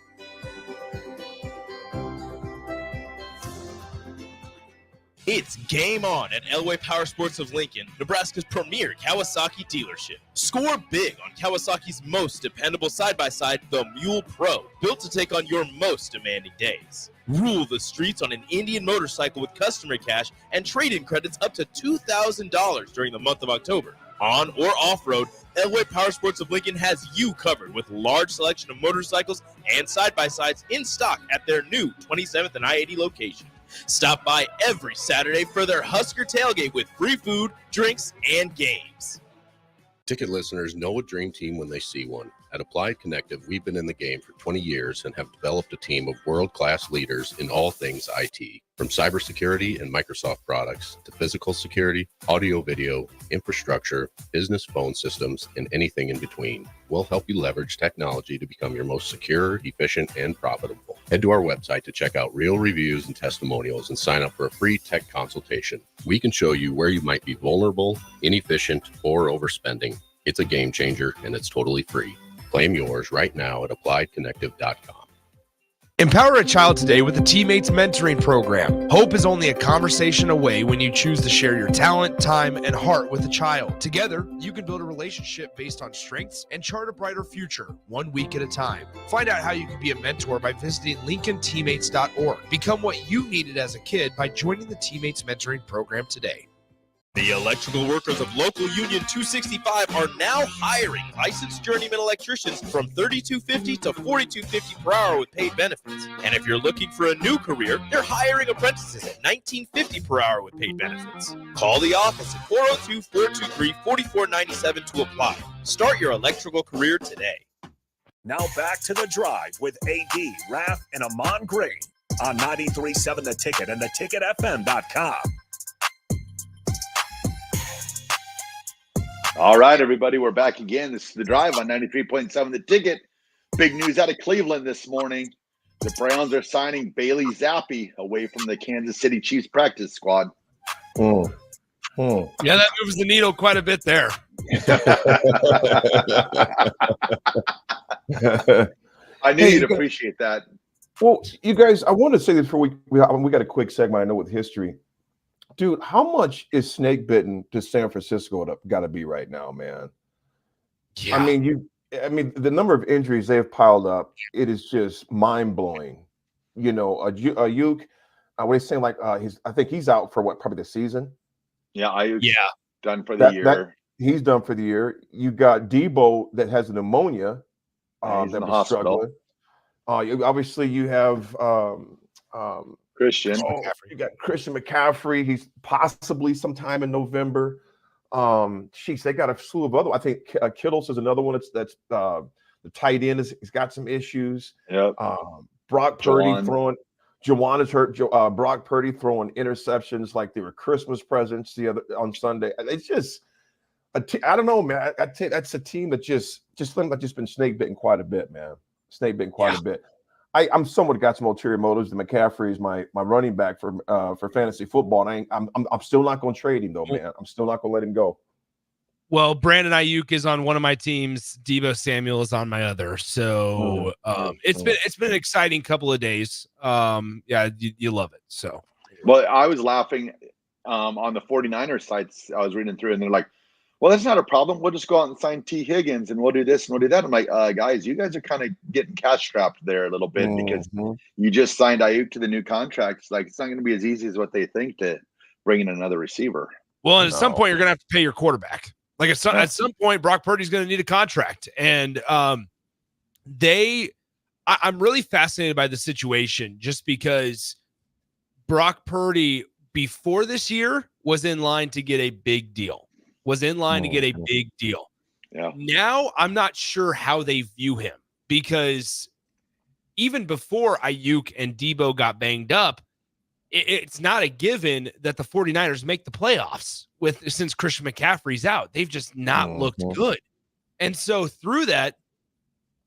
It's game on at Elway Power Sports of Lincoln, Nebraska's premier Kawasaki dealership. Score big on Kawasaki's most dependable side-by-side, the Mule Pro, built to take on your most demanding days. Rule the streets on an Indian motorcycle with customer cash and trade-in credits up to $2,000 during the month of October. On or off-road, Elway Power Sports of Lincoln has you covered with large selection of motorcycles and side-by-sides in stock at their new 27th and I-80 location. Stop by every Saturday for their Husker tailgate with free food, drinks, and games. Ticket listeners know a dream team when they see one. At Applied Connective, we've been in the game for 20 years and have developed a team of world-class leaders in all things IT. From cybersecurity and Microsoft products to physical security, audio-video, infrastructure, business phone systems, and anything in between. We'll help you leverage technology to become your most secure, efficient, and profitable. Head to our website to check out real reviews and testimonials and sign up for a free tech consultation. We can show you where you might be vulnerable, inefficient, or overspending. It's a game changer, and it's totally free. Claim yours right now at appliedconnective.com. Empower a child today with the Teammates Mentoring Program. Hope is only a conversation away when you choose to share your talent, time, and heart with a child. Together, you can build a relationship based on strengths and chart a brighter future, 1 week at a time. Find out how you can be a mentor by visiting LincolnTeammates.org. Become what you needed as a kid by joining the Teammates Mentoring Program today. The electrical workers of Local Union 265 are now hiring licensed journeyman electricians from $32.50 to $42.50 per hour with paid benefits. And if you're looking for a new career, they're hiring apprentices at $19.50 per hour with paid benefits. Call the office at 402-423-4497 to apply. Start your electrical career today. Now back to The Drive with AD, Raff, and Ahman Gray on 93.7 The Ticket and theticketfm.com. All right, everybody, we're back again. This is The Drive on 93.7 The Ticket. Big news out of Cleveland this morning. The Browns are signing Bailey Zappi away from the Kansas City Chiefs practice squad. Yeah, that moves the needle quite a bit there. I knew you'd appreciate that. Well, you guys, I want to say this before we got a quick segment, I know, with history. Dude, how much is snake bitten to San Francisco got to be right now, man? Yeah. I mean, the number of injuries they've piled up, it is just mind blowing. You know, Ayuk, what are you saying? Like, I think he's out for probably the season. Yeah, Ayuk. Yeah, done for the year. He's done for the year. You got Debo that has pneumonia. He's in the hospital. Struggling. Obviously, you have. Christian. You got Christian McCaffrey. He's possibly sometime in November. They got a slew of other. I think Kittles is another one. That's the tight end. He's got some issues. Yep. Brock Purdy throwing. Jawan is hurt. Brock Purdy throwing interceptions like they were Christmas presents on Sunday. It's just, I don't know, man. I tell you, that's a team that just been snake bitten quite a bit, man. Snake bitten quite a bit. I'm somewhat got some ulterior motives. The McCaffrey is my running back for fantasy football, and I'm still not going to trade him though, man. I'm still not going to let him go. Well, Brandon Ayuk is on one of my teams. Deebo Samuel is on my other. So it's been an exciting couple of days. Yeah, you love it. So, well, I was laughing on the 49ers sites. I was reading through, and they're like, "Well, that's not a problem. We'll just go out and sign T. Higgins, and we'll do this and we'll do that." I'm like, guys, you guys are kind of getting cash strapped there a little bit because you just signed Ayuk to the new contracts. Like, it's not going to be as easy as what they think to bring in another receiver. Well, and at some point, you're going to have to pay your quarterback. Like at some point, Brock Purdy's going to need a contract, and I'm really fascinated by the situation just because Brock Purdy before this year was in line to get a big deal. Yeah. Now I'm not sure how they view him because even before Ayuk and Deebo got banged up, it's not a given that the 49ers make the playoffs since Christian McCaffrey's out. They've just not looked good. And so through that,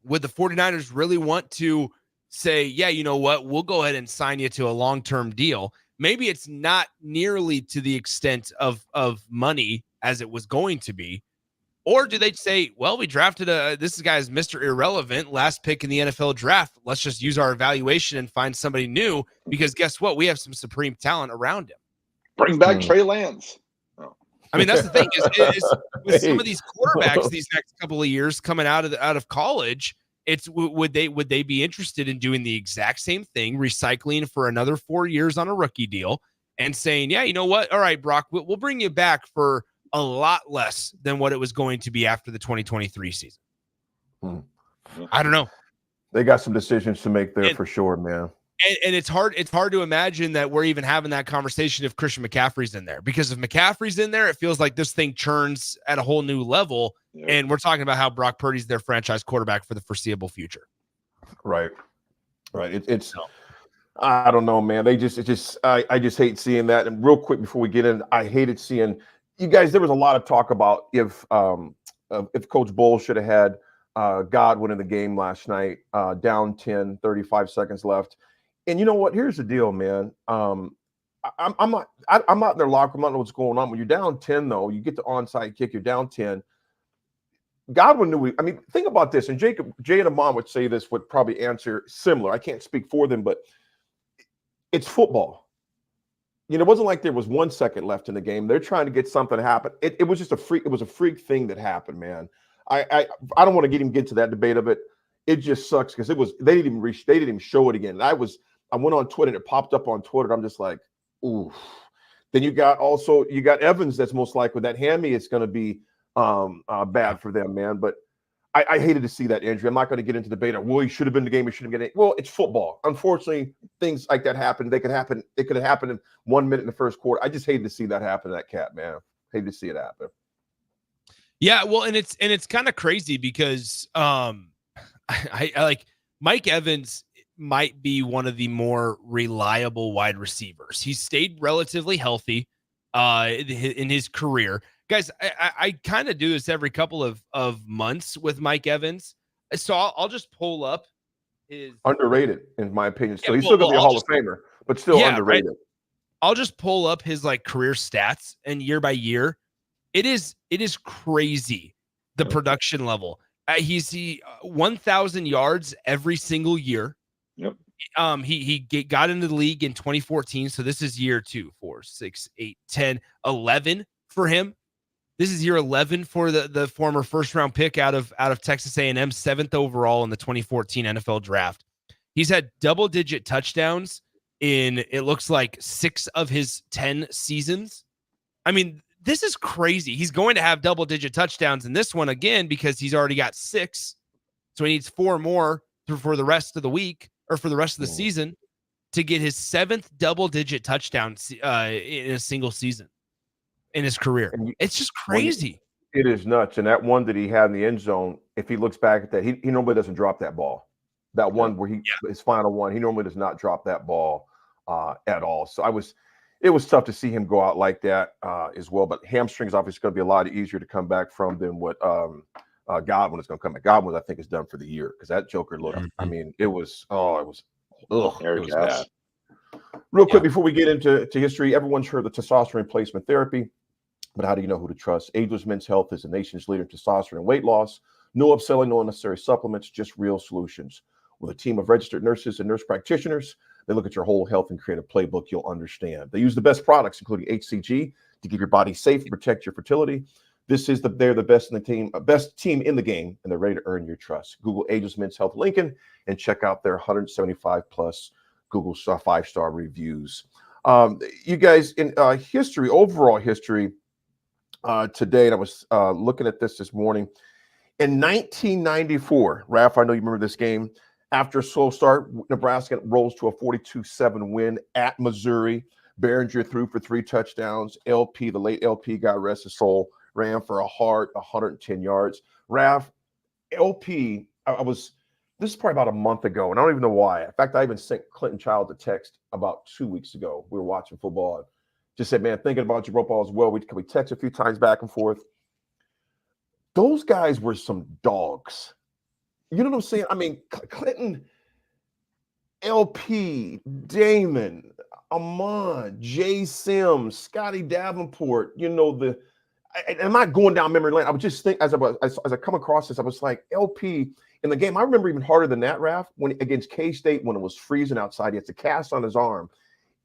would the 49ers really want to say, yeah, you know what, we'll go ahead and sign you to a long-term deal? Maybe it's not nearly to the extent of money as it was going to be. Or do they say, well, we drafted this guy's Mr. Irrelevant, last pick in the NFL draft. Let's just use our evaluation and find somebody new because guess what? We have some supreme talent around him. Bring back Trey Lance. I mean, that's the thing is with some of these quarterbacks these next couple of years coming out of college, it's would they be interested in doing the exact same thing, recycling for another 4 years on a rookie deal and saying, yeah, you know what? All right, Brock, we'll bring you back for a lot less than what it was going to be after the 2023 season. I don't know. They got some decisions to make there for sure, man. And it's hard to imagine that we're even having that conversation if Christian McCaffrey's in there, because if McCaffrey's in there, it feels like this thing churns at a whole new level. Yeah. And we're talking about how Brock Purdy's their franchise quarterback for the foreseeable future. Right. It's I don't know, man. I just hate seeing that. And real quick before we get in, I hated seeing you guys. There was a lot of talk about if Coach Bowles should have had Godwin in the game last night, down 10, 35 seconds left. And you know what? Here's the deal, man. I'm not in their locker room. I don't know what's going on. When you're down 10, though, you get the onside kick. You're down 10. Godwin knew. I mean, think about this. And Jay and Ahman would say this, would probably answer similar. I can't speak for them, but it's football. You know, it wasn't like there was 1 second left in the game. They're trying to get something to happen. It was just a freak. It was a freak thing that happened, man. I don't want to get into that debate of it. It just sucks because they didn't even show it again. I went on Twitter and it popped up on Twitter. I'm just like, ooh. Then you got Evans. That's most likely that hammy. It's going to be bad for them, man. But I hated to see that injury. I'm not going to get into the debate. Well, he should have been in the game. He shouldn't have been in. Well, it's football. Unfortunately, things like that happen. They could happen. It could have happened in 1 minute in the first quarter. I just hated to see that happen to that cat, man. Hated to see it happen. Yeah, well, and it's kind of crazy because I like Mike Evans might be one of the more reliable wide receivers. He's stayed relatively healthy in his career. Guys, I kind of do this every couple of months with Mike Evans. So I'll just pull up his underrated, in my opinion. So he's still gonna be a Hall of Famer, but still underrated. Right? I'll just pull up his like career stats and year by year. It is crazy, the production level. He's 1,000 yards every single year. Yep. He got into the league in 2014. So this is year 2, 4, 6, 8, 10, 11 for him. This is year 11 for the former first round pick out of Texas A&M, 7th overall in the 2014 NFL draft. He's had double digit touchdowns in, it looks like 6 of his 10 seasons. I mean, this is crazy. He's going to have double digit touchdowns in this one again because he's already got 6. So he needs 4 more for the rest of the week or for the rest of the season to get his 7th double digit touchdown in a single season in his career. It's just crazy. It is nuts. And that one that he had in the end zone, if he looks back at that, he normally doesn't drop that ball. That one where his final one, he normally does not drop that ball at all. So it was tough to see him go out like that as well. But hamstrings obviously going to be a lot easier to come back from than what Godwin is going to come back. Godwin, I think, is done for the year because that Joker looked. I mean, it was bad. Real quick before we get into history, everyone's heard the testosterone replacement therapy. But how do you know who to trust? Ageless Men's Health is the nation's leader in testosterone and weight loss. No upselling, no unnecessary supplements, just real solutions. With a team of registered nurses and nurse practitioners, they look at your whole health and create a playbook you'll understand. They use the best products, including HCG, to keep your body safe and protect your fertility. They're the best in the team, best team in the game, and they're ready to earn your trust. Google Ageless Men's Health Lincoln and check out their 175 plus Google 5-star reviews. You guys, in history, overall history, today, and I was looking at this morning. In 1994, Raff, I know you remember this game. After a slow start, Nebraska rolls to a 42-7 win at Missouri. Behringer threw for 3 touchdowns. LP, the late LP, God rest his soul, ran for 110 yards. Raff, LP, this is probably about a month ago, and I don't even know why. In fact, I even sent Clinton Childs a text about 2 weeks ago. We were watching football. And just said, man, thinking about your football as well. We text a few times back and forth. Those guys were some dogs. You know what I'm saying? I mean, Clinton, LP, Damon, Ahman, Jay Sims, Scotty Davenport, I'm not going down memory lane. I was just thinking, as I come across this, I was like, LP in the game, I remember even harder than that, Raff, when against K-State, when it was freezing outside, he had a cast on his arm,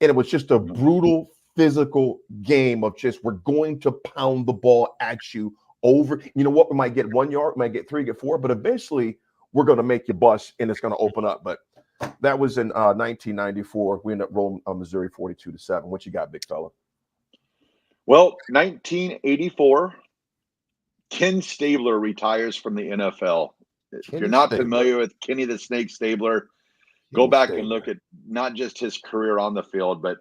and it was just a brutal physical game of just, we're going to pound the ball at you over. You know what? We might get 1 yard, we might get 3, get 4, but eventually we're going to make you bust and it's going to open up. But that was in 1994. We ended up rolling Missouri 42-7. What you got, big fella? Well, 1984, Ken Stabler retires from the NFL. If you're not familiar with Kenny the Snake Stabler, go back and look at not just his career on the field, but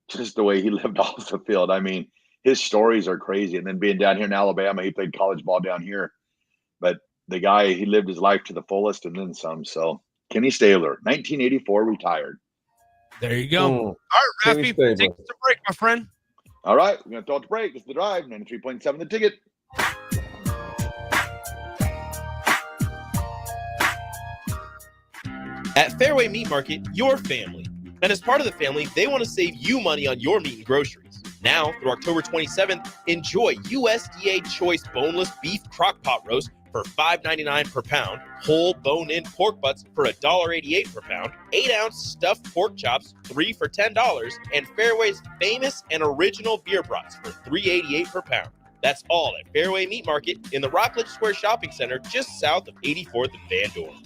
just the way he lived off the field. I mean, his stories are crazy. And then being down here in Alabama, he played college ball down here. But the guy, he lived his life to the fullest and then some. So Kenny Stabler, 1984, retired. There you go. All right, Raffy, take us to break, my friend. All right, we're going to throw it to break. It's The Drive, 93.7 The Ticket. At Fairway Meat Market, your family. And as part of the family, they want to save you money on your meat and groceries. Now, through October 27th, enjoy USDA Choice Boneless Beef Crock-Pot Roast for $5.99 per pound, whole bone-in pork butts for $1.88 per pound, 8-ounce stuffed pork chops, 3 for $10, and Fairway's famous and original beer brats for $3.88 per pound. That's all at Fairway Meat Market in the Rockledge Square Shopping Center just south of 84th and Van Dorn.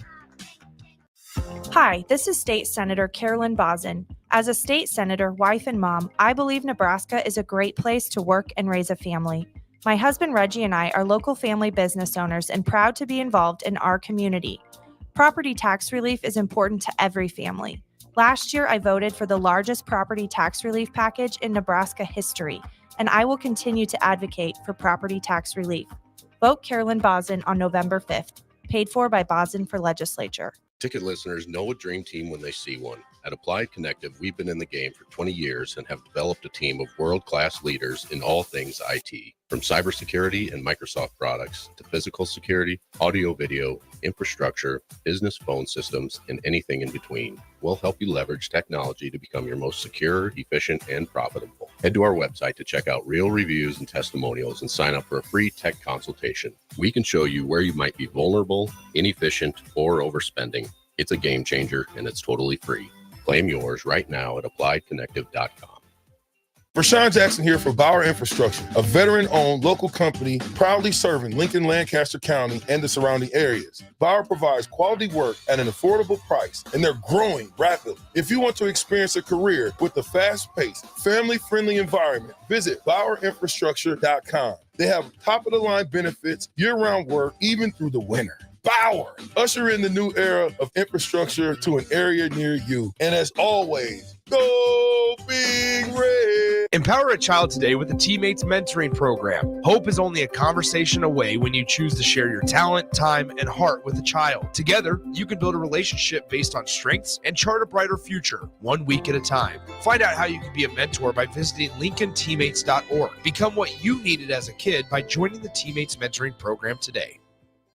Hi, this is State Senator Carolyn Bozin. As a state senator, wife, and mom, I believe Nebraska is a great place to work and raise a family. My husband Reggie and I are local family business owners and proud to be involved in our community. Property tax relief is important to every family. Last year, I voted for the largest property tax relief package in Nebraska history, and I will continue to advocate for property tax relief. Vote Carolyn Bozin on November 5th. Paid for by Bozin for Legislature. Ticket listeners know a dream team when they see one. At Applied Connective, we've been in the game for 20 years and have developed a team of world-class leaders in all things IT. From cybersecurity and Microsoft products to physical security, audio-video, infrastructure, business phone systems, and anything in between. We'll help you leverage technology to become your most secure, efficient, and profitable. Head to our website to check out real reviews and testimonials and sign up for a free tech consultation. We can show you where you might be vulnerable, inefficient, or overspending. It's a game changer, and it's totally free. Claim yours right now at appliedconnective.com. Rashawn Jackson here for Bauer Infrastructure, a veteran-owned local company proudly serving Lincoln, Lancaster County, and the surrounding areas. Bauer provides quality work at an affordable price, and they're growing rapidly. If you want to experience a career with a fast-paced, family-friendly environment, visit BauerInfrastructure.com. They have top-of-the-line benefits, year-round work, even through the winter. Bauer, usher in the new era of infrastructure to an area near you. And as always, go Big Red! Empower a child today with the Teammates Mentoring Program. Hope is only a conversation away when you choose to share your talent, time, and heart with a child. Together, you can build a relationship based on strengths and chart a brighter future, 1 week at a time. Find out how you can be a mentor by visiting LincolnTeammates.org. Become what you needed as a kid by joining the Teammates Mentoring Program today.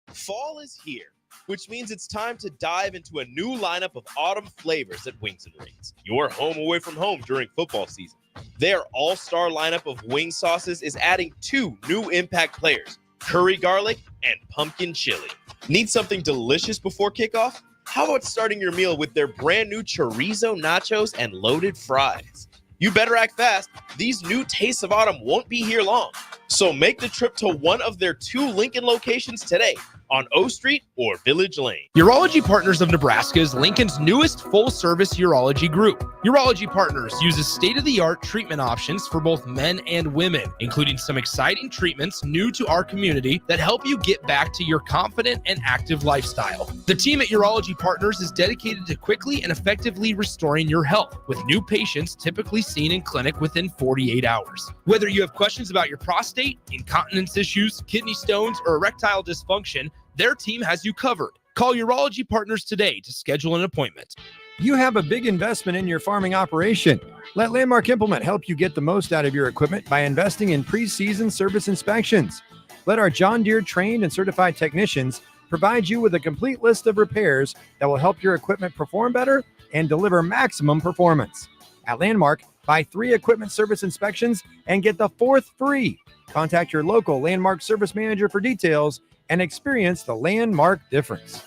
Fall is here, which means it's time to dive into a new lineup of autumn flavors at Wings and Rings, your home away from home during football season. Their all-star lineup of wing sauces is adding 2 new impact players, curry garlic and pumpkin chili. Need something delicious before kickoff? How about starting your meal with their brand new chorizo nachos and loaded fries? You better act fast. These new tastes of autumn won't be here long. So make the trip to one of their 2 Lincoln locations today on O Street or Village Lane. Urology Partners of Nebraska is Lincoln's newest full-service urology group. Urology Partners uses state-of-the-art treatment options for both men and women, including some exciting treatments new to our community that help you get back to your confident and active lifestyle. The team at Urology Partners is dedicated to quickly and effectively restoring your health, with new patients typically seen in clinic within 48 hours. Whether you have questions about your prostate, incontinence issues, kidney stones, or erectile dysfunction, their team has you covered. Call Urology Partners today to schedule an appointment. You have a big investment in your farming operation. Let Landmark Implement help you get the most out of your equipment by investing in pre-season service inspections. Let our John Deere trained and certified technicians provide you with a complete list of repairs that will help your equipment perform better and deliver maximum performance. At Landmark, buy 3 equipment service inspections and get the 4th free. Contact your local Landmark service manager for details and experience the Landmark difference.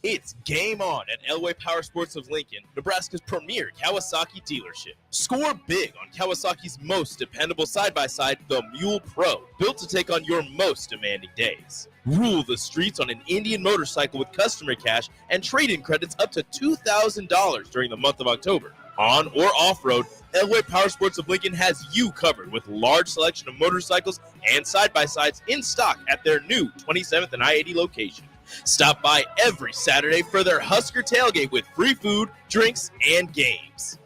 It's game on at Elway Power Sports of Lincoln, Nebraska's premier Kawasaki dealership. Score big on Kawasaki's most dependable side-by-side, the Mule Pro, built to take on your most demanding days. Rule the streets on an Indian motorcycle with customer cash and trade-in credits up to $2,000 during the month of October. On or off-road, Elway Power Sports of Lincoln has you covered with large selection of motorcycles and side-by-sides in stock at their new 27th and I-80 location. Stop by every Saturday for their Husker tailgate with free food, drinks, and games.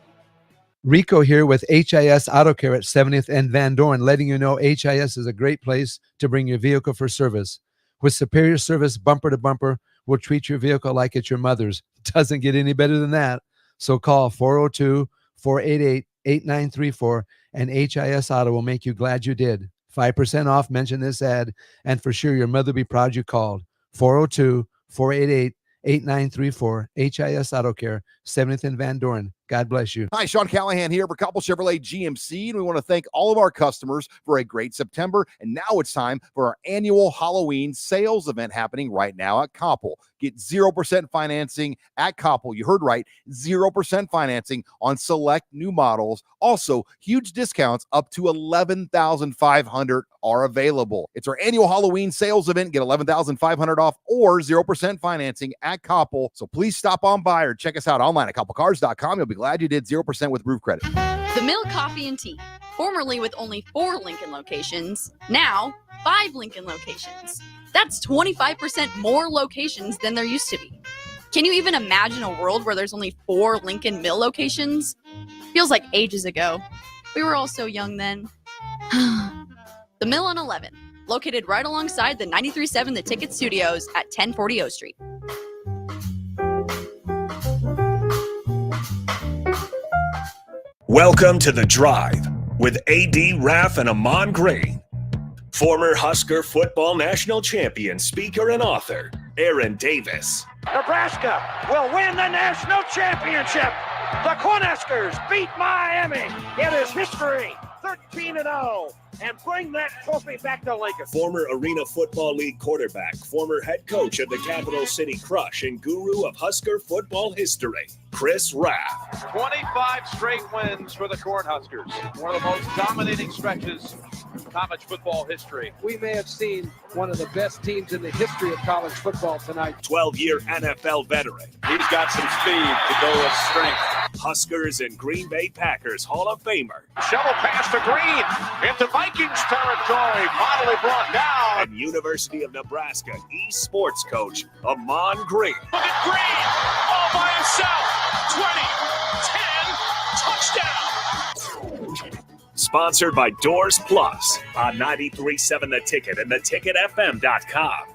Rico here with HIS Auto Care at 70th and Van Dorn, letting you know HIS is a great place to bring your vehicle for service. With superior service bumper to bumper, we'll treat your vehicle like it's your mother's. Doesn't get any better than that. So call 402-488-8934 and HIS Auto will make you glad you did. 5% off, mention this ad, and for sure your mother will be proud you called. 402-488-8934, HIS Auto Care, 70th and Van Dorn. God bless you. Hi, Sean Callahan here for Koppel Chevrolet GMC, and we want to thank all of our customers for a great September. And now it's time for our annual Halloween sales event happening right now at Koppel. Get 0% financing at Koppel. You heard right, 0% financing on select new models. Also, huge discounts up to $11,500 are available. It's our annual Halloween sales event. Get $11,500 off or 0% financing at Koppel. So please stop on by or check us out online at koppelcars.com. You'll be glad you did. 0% with roof credit. The Mill Coffee and Tea, formerly with only 4 Lincoln locations, now 5 Lincoln locations. That's 25% more locations than there used to be. Can you even imagine a world where there's only 4 Lincoln Mill locations? Feels like ages ago. We were all so young then. The Mill on 11, located right alongside the 93.7 The Ticket Studios at 1040 O Street. Welcome to The Drive with AD Raff and Ahman Grain. Former Husker football national champion, speaker, and author, Aaron Davis. Nebraska will win the national championship. The Cornhuskers beat Miami. It is history, 13-0, and bring that trophy back to Lincoln. Former Arena Football League quarterback, former head coach of the Capital City Crush, and guru of Husker football history, Chris Raff. 25 straight wins for the Cornhuskers. One of the most dominating stretches in college football history. We may have seen one of the best teams in the history of college football tonight. 12-year NFL veteran. He's got some speed to go with strength. Huskers and Green Bay Packers Hall of Famer. Shovel pass to Green into Vikings territory. Finally brought down. And University of Nebraska eSports coach, Ahman Green. Look at Green all by himself. 20, 10, touchdown. Sponsored by Doors Plus on 93.7 The Ticket and theticketfm.com.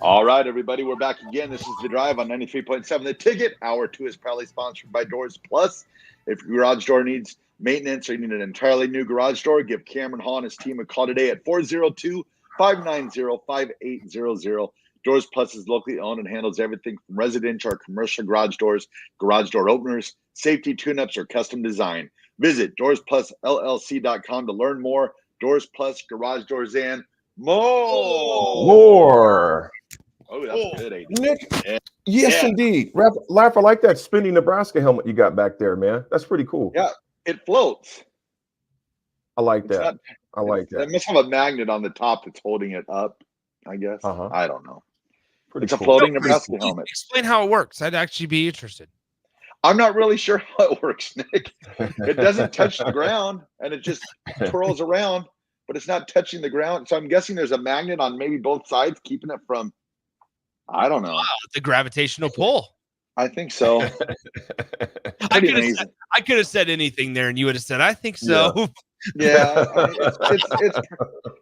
All right, everybody, we're back again. This is The Drive on 93.7 The Ticket. Hour 2 is proudly sponsored by Doors Plus. If your garage door needs maintenance or you need an entirely new garage door, give Cameron Hall and his team a call today at 402-590-5800. Doors Plus is locally owned and handles everything from residential or commercial garage doors, garage door openers, safety tune-ups, or custom design. Visit DoorsPlusLLC.com to learn more. Doors Plus, garage doors, and more. Oh, that's good, AD. Nick, Yeah. yes, Yeah. indeed. Raff, I like that spinning Nebraska helmet you got back there, man. That's pretty cool. Yeah, it floats. I like It's that. not, I like that. It must have a magnet on the top that's holding it up, I guess. I don't know. Pretty It's a cool. floating No, Nebraska please helmet. explain how it works. I'd actually be interested. I'm not really sure how it works, Nick. It doesn't touch the ground, and it just twirls around, but it's not touching the ground. So I'm guessing there's a magnet on maybe both sides, keeping it from, I don't know. Wow, the gravitational pull. I think so. I could have said anything there, and you would have said, "I think so." Yeah, I mean,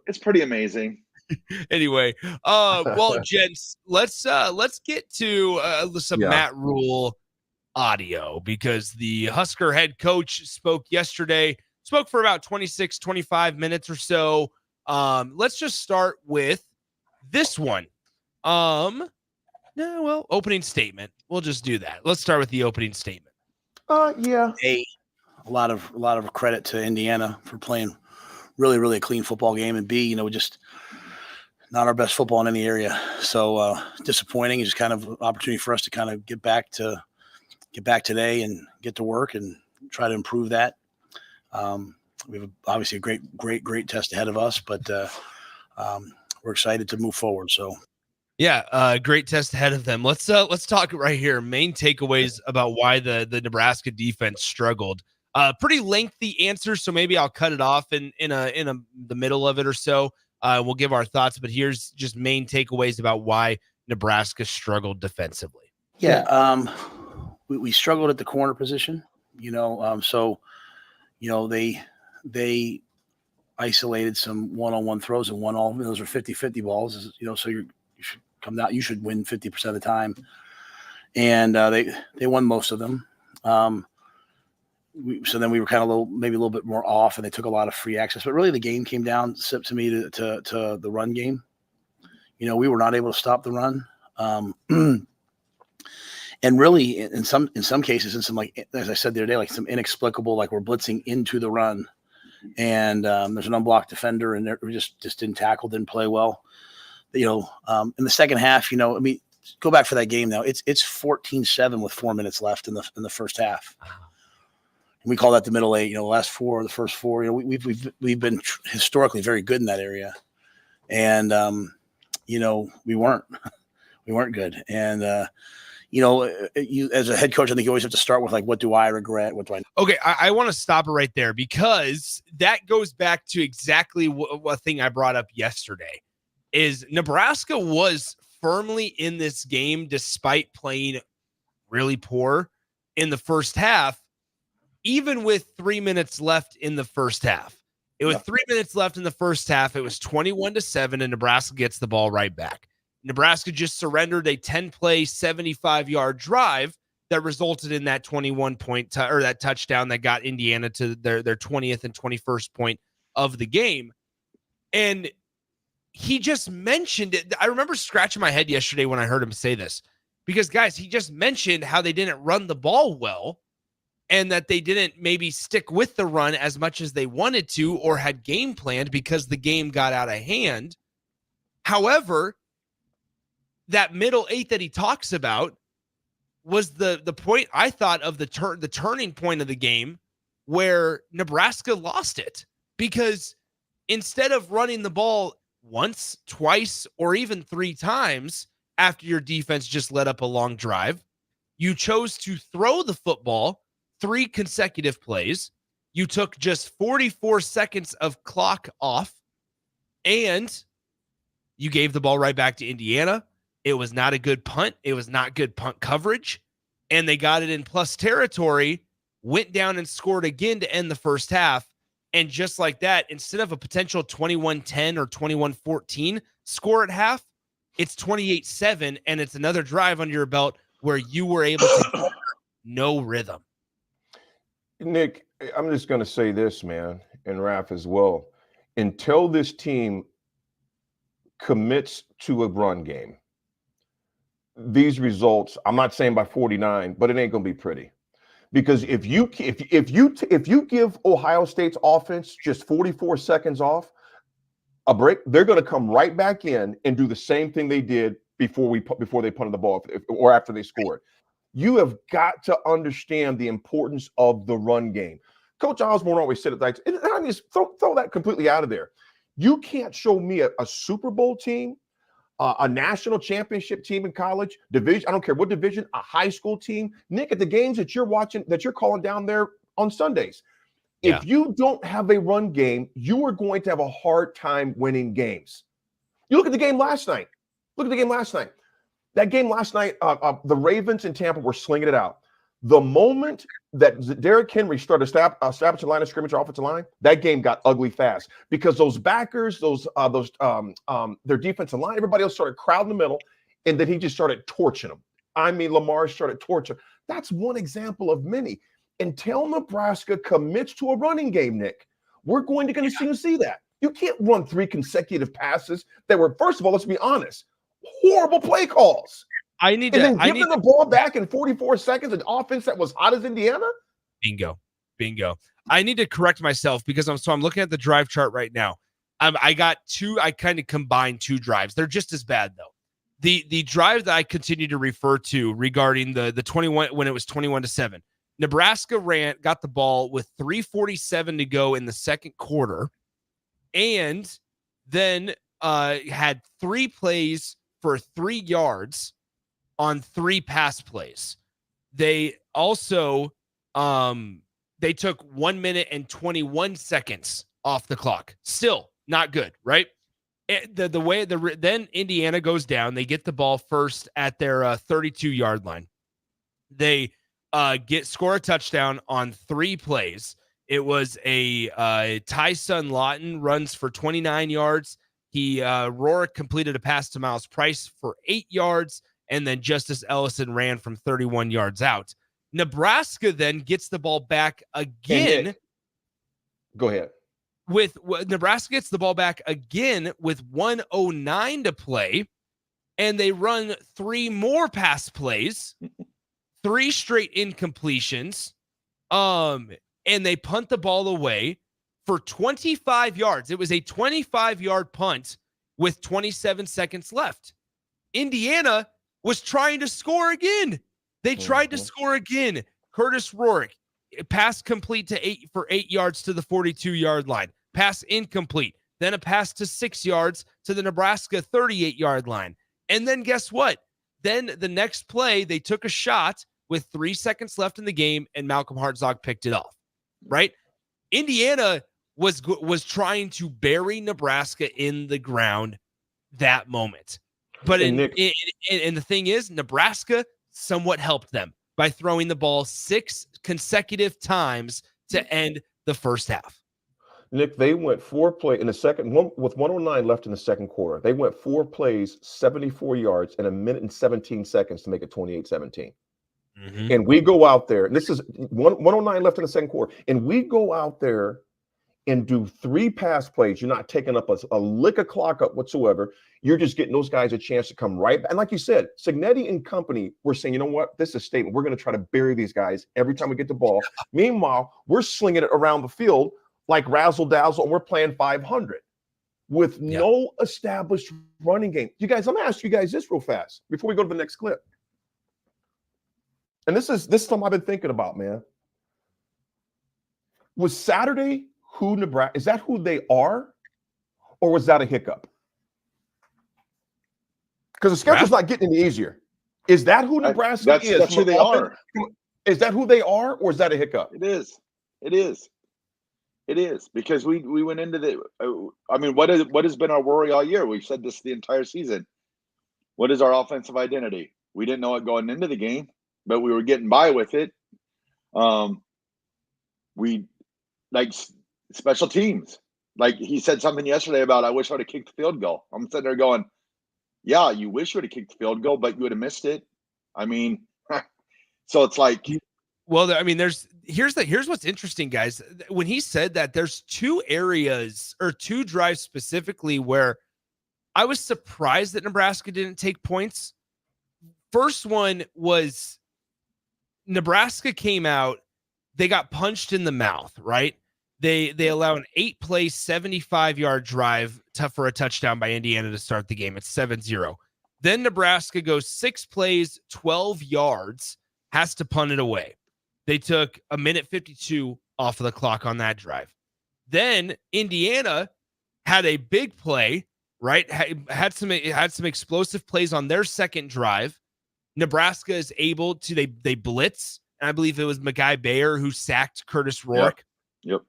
it's pretty amazing. Anyway, well, gents, let's get to some Matt Rule audio, because the Husker head coach spoke for about 25 minutes or so. Let's just start with this one. Opening statement. We'll just do that. Let's start with the opening statement. Yeah. A lot of credit to Indiana for playing really, really a clean football game, and B, just not our best football in any area. So disappointing. It's just kind of an opportunity for us to kind of get back today and get to work and try to improve that. We have obviously a great test ahead of us, but we're excited to move forward. So. Yeah, great test ahead of them. Let's talk right here. Main takeaways about why the Nebraska defense struggled. Pretty lengthy answer, so maybe I'll cut it off in the middle of it or so. We'll give our thoughts, but here's just main takeaways about why Nebraska struggled defensively. Yeah, we struggled at the corner position. They isolated some one-on-one throws and those are 50-50 balls. So you should come down. You should win 50% of the time, and they won most of them. So then we were kind of maybe a little bit more off, and they took a lot of free access. But really, the game came down to me to the run game. We were not able to stop the run, and really in some cases, in some, like as I said the other day, like some inexplicable, like we're blitzing into the run, and there's an unblocked defender, and we just didn't tackle, didn't play well. In the second half, go back for that game now. It's 14-7 with 4 minutes left in the first half. And we call that the middle eight. The first four. We've been historically very good in that area, and we weren't good. And you as a head coach, I think you always have to start with, like, what do I regret? What do I? Okay, I want to stop it right there, because that goes back to exactly what thing I brought up yesterday. Is Nebraska was firmly in this game despite playing really poor in the first half, even with 3 minutes left in the first half. It was 3 minutes left in the first half. It was 21-7, and Nebraska gets the ball right back. Nebraska just surrendered a 10-play, 75-yard drive that resulted in that 21-point or that touchdown that got Indiana to their 20th and 21st point of the game. And he just mentioned it. I remember scratching my head yesterday when I heard him say this, because, guys, he just mentioned how they didn't run the ball well, and that they didn't maybe stick with the run as much as they wanted to or had game planned because the game got out of hand. However, that middle eight that he talks about was the point, I thought, of the turning point of the game where Nebraska lost it, because instead of running the ball once, twice, or even 3 times after your defense just let up a long drive, you chose to throw the football 3 consecutive plays. You took just 44 seconds of clock off, and you gave the ball right back to Indiana. It was not a good punt. It was not good punt coverage, and they got it in plus territory, went down and scored again to end the first half. And just like that, instead of a potential 21-10 or 21-14 score at half, it's 28-7, and it's another drive under your belt where you were able to no rhythm. Nick, I'm just going to say this, man, and Raff as well. Until this team commits to a run game, these results, I'm not saying by 49, but it ain't going to be pretty. Because if you give Ohio State's offense just 44 seconds off a break, they're going to come right back in and do the same thing they did before they punted the ball or after they scored. You have got to understand the importance of the run game. Coach Osborne always said it like, and I mean, throw that completely out of there. You can't show me a Super Bowl team, a national championship team in college, division, I don't care what division, a high school team. Nick, at the games that you're watching, that you're calling down there on Sundays, if you don't have a run game, you are going to have a hard time winning games. You look at the game last night. That game last night, the Ravens in Tampa were slinging it out. The moment that Derrick Henry started establishing line of scrimmage or offensive line, that game got ugly fast because those backers, their defensive line, everybody else started crowding the middle, and then he just started torching them. I mean, Lamar started torching. That's one example of many. Until Nebraska commits to a running game, Nick, we're going to continue to see that. You can't run 3 consecutive passes that were, first of all, let's be honest, horrible play calls. Give them the ball back in 44 seconds, an offense that was hot as Indiana? Bingo. I need to correct myself because I'm looking at the drive chart right now. I kind of combined 2 drives. They're just as bad, though. The drive that I continue to refer to regarding the 21, when it was 21-7, Nebraska got the ball with 3:47 to go in the second quarter, and then had 3 plays for 3 yards on 3 pass plays. They also they took 1 minute and 21 seconds off the clock. Still not good, right? Then Indiana goes down. They get the ball first at their 32-yard line. They score a touchdown on 3 plays. It was a Tyson Lawton runs for 29 yards. Rourke completed a pass to Miles Price for 8 yards, and then Justice Ellison ran from 31 yards out. Nebraska then gets the ball back again. Go ahead. Nebraska gets the ball back again with 1:09 to play, and they run 3 more pass plays, 3 straight incompletions, and they punt the ball away for 25 yards. It was a 25-yard punt with 27 seconds left. Indiana was trying to score again. They tried to score again. Curtis Rourke, pass complete for 8 yards to the 42-yard line. Pass incomplete. Then a pass to 6 yards to the Nebraska 38-yard line. And then guess what? Then the next play, they took a shot with 3 seconds left in the game, and Malcolm Hartzog picked it off, right? Indiana was trying to bury Nebraska in the ground that moment. But and the thing is, Nebraska somewhat helped them by throwing the ball 6 consecutive times to end the first half. Nick, they went 4 plays in the second one with 1:09 left in the second quarter. They went 4 plays, 74 yards, in 1 minute and 17 seconds to make it 28-17. Mm-hmm. And we go out there, and this is 1:09 left in the second quarter, and we go out there and do 3 pass plays. You're not taking up a lick of clock up whatsoever. You're just getting those guys a chance to come right back. And like you said, Signetti and company were saying, you know what? This is a statement. We're going to try to bury these guys every time we get the ball. Meanwhile, we're slinging it around the field like razzle dazzle, and we're playing 500 with no established running game. You guys, I'm going to ask you guys this real fast before we go to the next clip. And this is something I've been thinking about, man. Was Saturday who Nebraska, is that who they are, or was that a hiccup? Because the schedule's not getting any easier. Is that who Nebraska is? That's who they are. Is that who they are, or is that a hiccup? It is. It is because we went into the. I mean, what has been our worry all year? We've said this the entire season. What is our offensive identity? We didn't know it going into the game, but we were getting by with it. We like special teams. Like he said something yesterday about, I wish I would have kicked the field goal. I'm sitting there going, yeah, you wish you would have kicked the field goal, but you would have missed it. I mean, so it's like. Well, I mean, here's what's interesting, guys. When he said that, there's 2 areas or 2 drives specifically where I was surprised that Nebraska didn't take points. First one was Nebraska came out. They got punched in the mouth, right? They allow an 8-play, 75-yard drive for a touchdown by Indiana to start the game. It's 7-0. Then Nebraska goes 6 plays, 12 yards, has to punt it away. They took a minute 52 off of the clock on that drive. Then Indiana had a big play, right? Had some explosive plays on their second drive. Nebraska is able to they blitz, and I believe it was Mackay Bayer who sacked Curtis Rourke. Yep.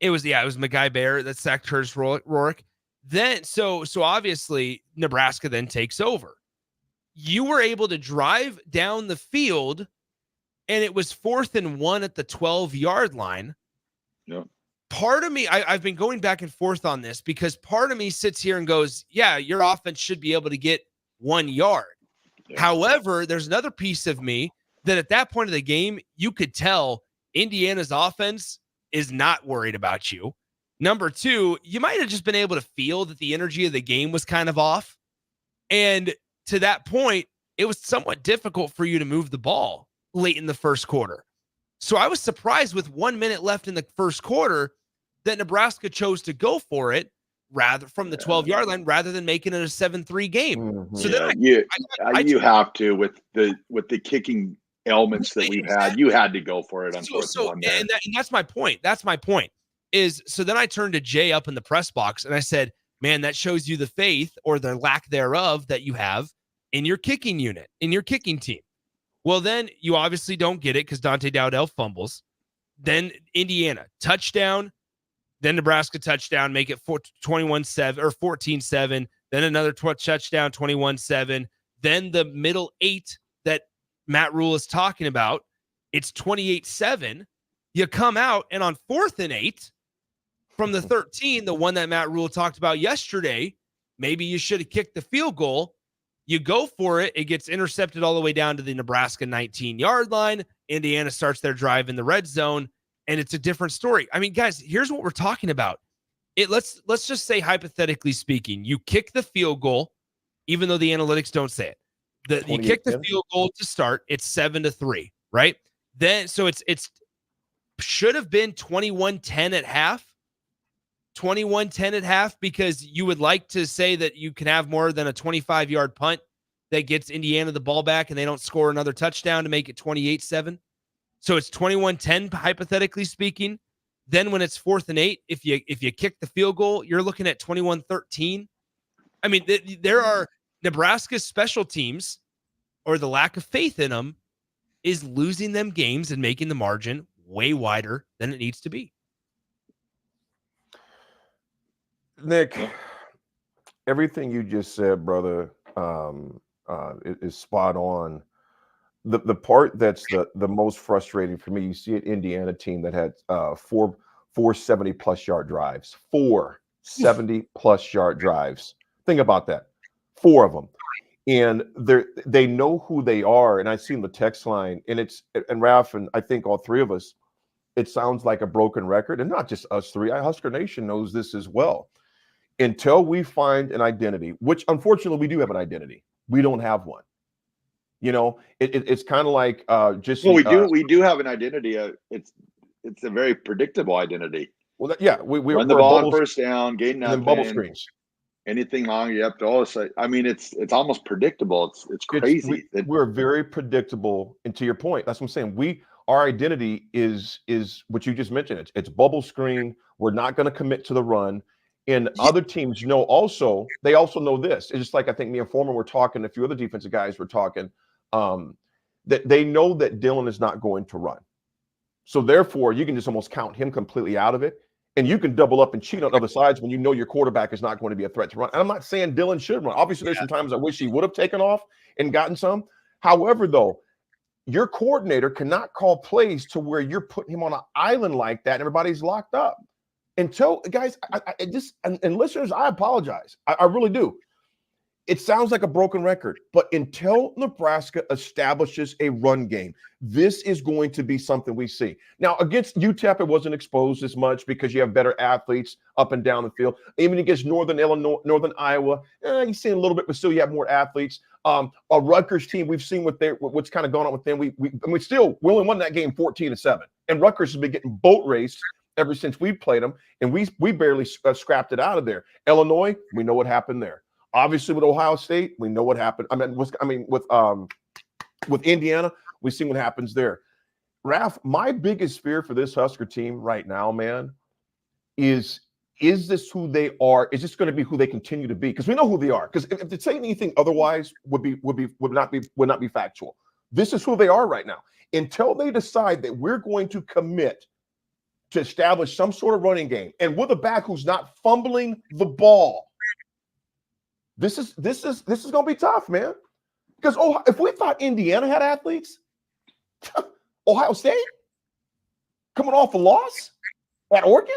It was Mackay Bayer that sacked Curtis Rourke. Then so obviously Nebraska then takes over. You were able to drive down the field, and it was 4th and 1 at the 12-yard line. Yep. Part of me, I've been going back and forth on this because part of me sits here and goes, yeah, your offense should be able to get 1 yard. Yeah. However, there's another piece of me that at that point of the game, you could tell Indiana's offense is not worried about you. Number two, you might have just been able to feel that the energy of the game was kind of off. And to that point, it was somewhat difficult for you to move the ball late in the first quarter. So I was surprised with 1 minute left in the first quarter that Nebraska chose to go for it rather from the 12-yard line rather than making it a 7-3 game. Mm-hmm. So then you have to with the kicking elements that we've had. You had to go for it. And that's my point. That's my point. So then I turned to Jay up in the press box and I said, man, that shows you the faith or the lack thereof that you have in your kicking unit, in your kicking team. Well, then you obviously don't get it because Dante Dowdell fumbles. Then Indiana touchdown. Then Nebraska touchdown, make it 21-7 or 14-7. Then another touchdown, 21-7. Then the middle 8 that Matt Rule is talking about, it's 28-7. You come out, and on 4th and 8 from the 13, the one that Matt Rule talked about yesterday, maybe you should have kicked the field goal. You go for it. It gets intercepted all the way down to the Nebraska 19-yard line. Indiana starts their drive in the red zone, and it's a different story. I mean, guys, here's what we're talking about. Let's just say, hypothetically speaking, you kick the field goal, even though the analytics don't say it. You kick the field goal to start. It's 7-3, right? Then so it's should have been 21-10 at half. 21-10 at half, because you would like to say that you can have more than a 25-yard punt that gets Indiana the ball back and they don't score another touchdown to make it 28-7. So it's 21-10, hypothetically speaking. Then when it's 4th and 8, if you kick the field goal, you're looking at 21-13. I mean, there are Nebraska's special teams, or the lack of faith in them, is losing them games and making the margin way wider than it needs to be. Nick, everything you just said, brother, is spot on. The part that's the most frustrating for me, you see an Indiana team that had four 70-plus yard drives, 4 70-plus yard drives. Think about that, 4 of them, and they know who they are. And I've seen the text line, and Raff, and I think all 3 of us, it sounds like a broken record, and not just us 3. Husker Nation knows this as well. Until we find an identity, which unfortunately we do have an identity, we don't have one. You know, it's kind of like we do have an identity. It's a very predictable identity. Well, we run the ball on first down, gain nothing, and then bubble screens. Anything long, you have to always say. I mean, it's almost predictable. It's crazy. We're very predictable, and to your point, that's what I'm saying. Our identity is what you just mentioned. It's bubble screen. We're not going to commit to the run. And other teams know they also know this. It's just like I think me and Foreman were talking, a few other defensive guys were talking, that they know that Dylan is not going to run. So therefore, you can just almost count him completely out of it. And you can double up and cheat on other sides when you know your quarterback is not going to be a threat to run. And I'm not saying Dylan should run. Obviously, there's some times I wish he would have taken off and gotten some. However, though, your coordinator cannot call plays to where you're putting him on an island like that and everybody's locked up. Until, guys, and listeners, I apologize. I really do. it sounds like a broken record, but until Nebraska establishes a run game, this is going to be something we see. Now, against UTEP, it wasn't exposed as much because you have better athletes up and down the field. Even against Northern Illinois, Northern Iowa, you see a little bit, but still you have more athletes. A Rutgers team, we've seen what's kind of going on with them. We only won that game 14-7, and Rutgers has been getting boat raced ever since we played them, and we barely scrapped it out of there. Illinois, we know what happened there. Obviously, with Ohio State, we know what happened. With Indiana, we've seen what happens there. Raff, my biggest fear for this Husker team right now, man, is this who they are? Is this going to be who they continue to be? Because we know who they are. Because if to say anything otherwise would not be factual. This is who they are right now. Until they decide that we're going to commit to establish some sort of running game, and with a back who's not fumbling the ball. This is going to be tough, man. Because if we thought Indiana had athletes, Ohio State coming off a loss at Oregon.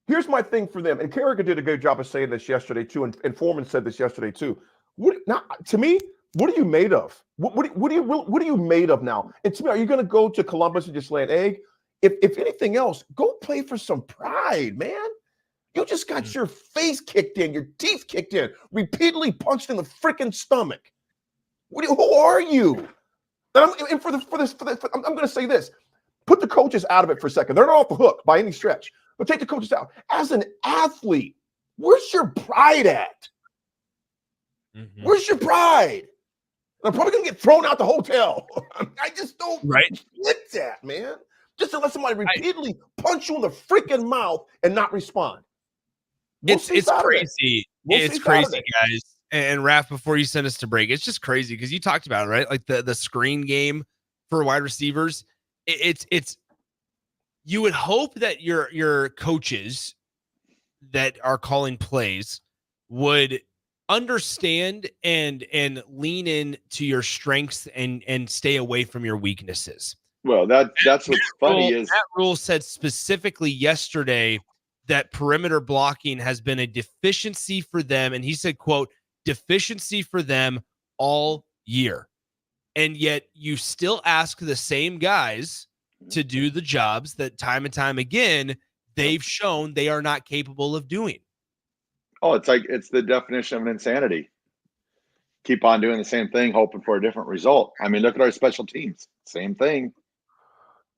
Here's my thing for them, and Carrigan did a good job of saying this yesterday too, and Foreman said this yesterday too. To me, what are you made of? What are you made of now? And to me, are you going to go to Columbus and just lay an egg? If anything else, go play for some pride, man. You just got your face kicked in, your teeth kicked in, repeatedly punched in the freaking stomach. Who are you? And I'm going to say this: put the coaches out of it for a second. They're not off the hook by any stretch, but take the coaches out. As an athlete, where's your pride at? Mm-hmm. Where's your pride? I'm probably going to get thrown out the hotel. I just don't get that, man. Just to let somebody repeatedly punch you in the freaking mouth and not respond. It's crazy. It's crazy, guys. And Raff, before you send us to break, it's just crazy because you talked about it, right? Like the screen game for wide receivers. It's you would hope that your coaches that are calling plays would understand and lean in to your strengths and stay away from your weaknesses. Well, that's what's funny is that rule said specifically yesterday that perimeter blocking has been a deficiency for them. And he said, quote, deficiency for them all year. And yet you still ask the same guys to do the jobs that time and time again, they've shown they are not capable of doing. Oh, it's the definition of an insanity. Keep on doing the same thing, hoping for a different result. I mean, look at our special teams. Same thing.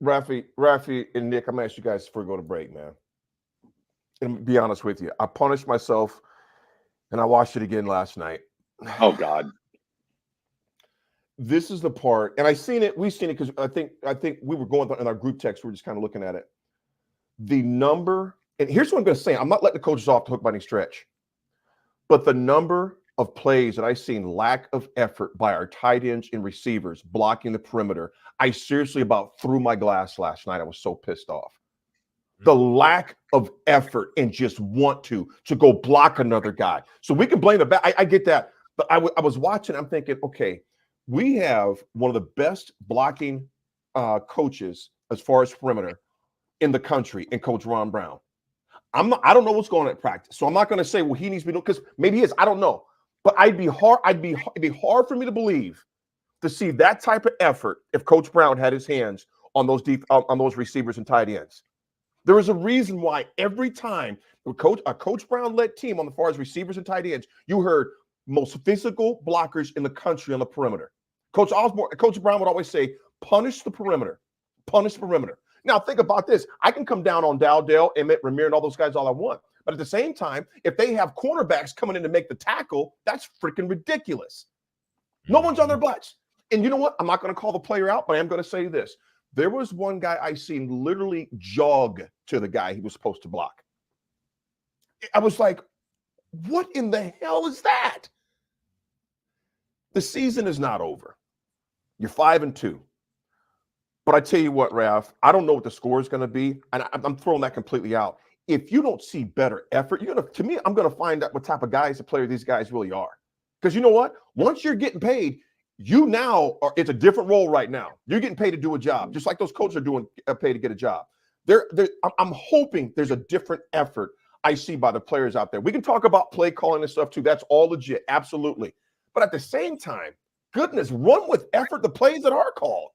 Raffy, and Nick, I'm going to ask you guys before we go to break, man. And be honest with you, I punished myself, and I watched it again last night. Oh God! This is the part, and we've seen it because I think we were going in our group text. We were just kind of looking at it. The number, and here's what I'm going to say: I'm not letting the coaches off the hook by any stretch, but the number of plays that I've seen lack of effort by our tight ends and receivers blocking the perimeter, I seriously about threw my glass last night. I was so pissed off. The lack of effort and just want to go block another guy. So we can blame the back. I get that. But I was watching. I'm thinking, okay, we have one of the best blocking coaches as far as perimeter in the country in Coach Ron Brown. I don't know what's going on at practice. So I'm not going to say, well, he needs to be doing, because maybe he is. I don't know. But it'd be hard for me to believe to see that type of effort if Coach Brown had his hands on those receivers and tight ends. There is a reason why every time a Coach Brown-led team on the far as receivers and tight ends, you heard most physical blockers in the country on the perimeter. Coach Brown would always say, punish the perimeter. Punish the perimeter. Now, think about this. I can come down on Dowdell, Emmett, Ramir, and all those guys all I want. But at the same time, if they have cornerbacks coming in to make the tackle, that's freaking ridiculous. No one's on their butts. And you know what? I'm not going to call the player out, but I am going to say this. There was one guy I seen literally jog to the guy he was supposed to block. I was like, what in the hell is that? The season is not over. You're 5-2. But I tell you what, Raff, I don't know what the score is going to be, and I'm throwing that completely out. If you don't see better effort, I'm going to find out what type of guys, the player these guys really are. Because you know what? Once you're getting paid, it's a different role right now. You're getting paid to do a job, just like those coaches are paid to get a job. I'm hoping there's a different effort I see by the players out there. We can talk about play calling and stuff too. That's all legit, absolutely. But at the same time, goodness, run with effort the plays that are called.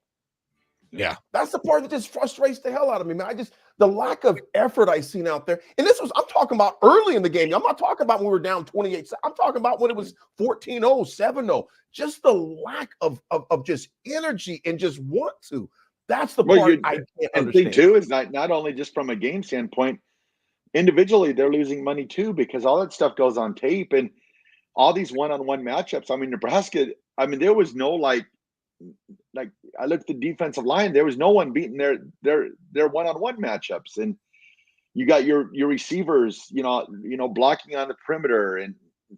Yeah. That's the part that just frustrates the hell out of me, man. The lack of effort I seen out there. And I'm talking about early in the game. I'm not talking about when we were down 28. I'm talking about when it was 14-0, 7-0. Just the lack of just energy and just want to. That's the part I can't and understand. thing too is not only just from a game standpoint, individually they're losing money too, because all that stuff goes on tape and all these one-on-one matchups. I mean, Nebraska, there was no like I looked at the defensive line, there was no one beating their one-on-one matchups. And you got your receivers, blocking on the perimeter and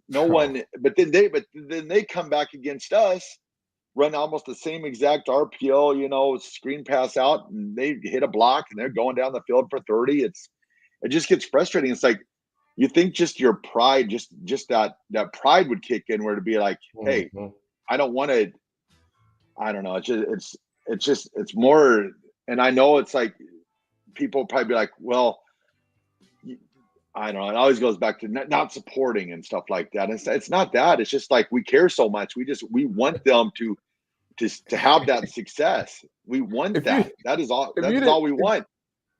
no one, but then they come back against us, run almost the same exact RPO, screen pass out, and they hit a block and they're going down the field for 30. It just gets frustrating. It's like, you think just your pride, just that pride would kick in, where to be like, hey, I don't want to. I don't know. It's more, and I know it's like people probably be like, well, I don't know. It always goes back to not supporting and stuff like that. It's not that. It's just like we care so much. We want them to have that success. We want that. That is all. That is all we want.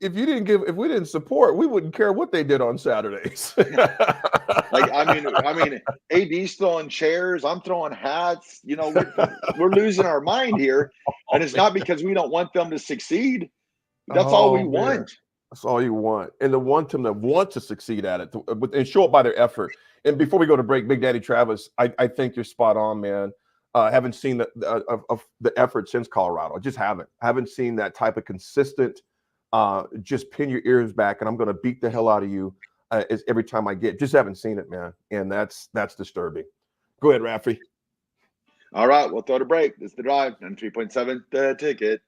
If we didn't support, we wouldn't care what they did on Saturdays. I mean, AD's throwing chairs. I'm throwing hats. We're losing our mind here, and it's not because we don't want them to succeed. That's all we want. That's all you want, and to want them to want to succeed at it, and show it by their effort. And before we go to break, Big Daddy Travis, I think you're spot on, man. Haven't seen the effort since Colorado. I just haven't seen that type of consistent. Just pin your ears back, and I'm going to beat the hell out of you every time I get. Just haven't seen it, man, and that's disturbing. Go ahead, Raffy. All right, we'll throw the break. This is The Drive, 93.7 The Ticket.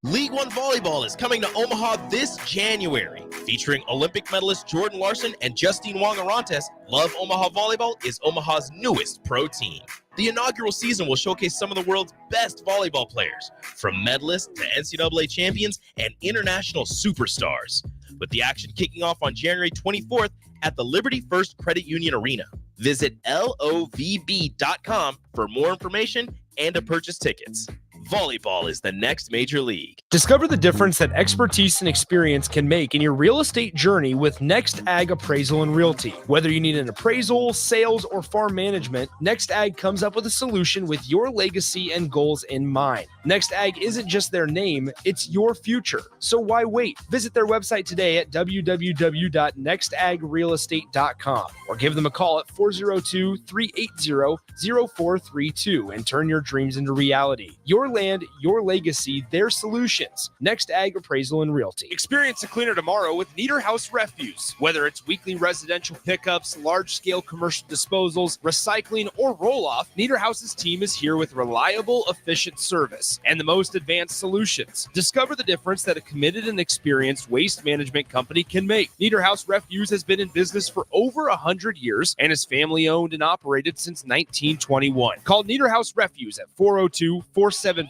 League One Volleyball is coming to Omaha this January. Featuring Olympic medalist Jordan Larson and Justine Wong-Arantes, Love Omaha Volleyball is Omaha's newest pro team. The inaugural season will showcase some of the world's best volleyball players, from medalists to NCAA champions and international superstars, with the action kicking off on January 24th at the Liberty First Credit Union Arena. Visit lovb.com for more information and to purchase tickets. Volleyball is the next major league. Discover the difference that expertise and experience can make in your real estate journey with Next Ag Appraisal and Realty. Whether you need an appraisal, sales, or farm management, Next Ag comes up with a solution with your legacy and goals in mind. Next Ag isn't just their name, it's your future. So why wait? Visit their website today at www.nextagrealestate.com or give them a call at 402-380-0432 and turn your dreams into reality. Your land, your legacy, their solutions. Next Ag Appraisal and Realty. Experience a cleaner tomorrow with Niederhaus Refuse. Whether it's weekly residential pickups, large-scale commercial disposals, recycling, or roll-off, Niederhaus's team is here with reliable, efficient service and the most advanced solutions. Discover the difference that a committed and experienced waste management company can make. Niederhaus Refuse has been in business for over 100 years and is family-owned and operated since 1921. Call Niederhaus Refuse at 402-475-8361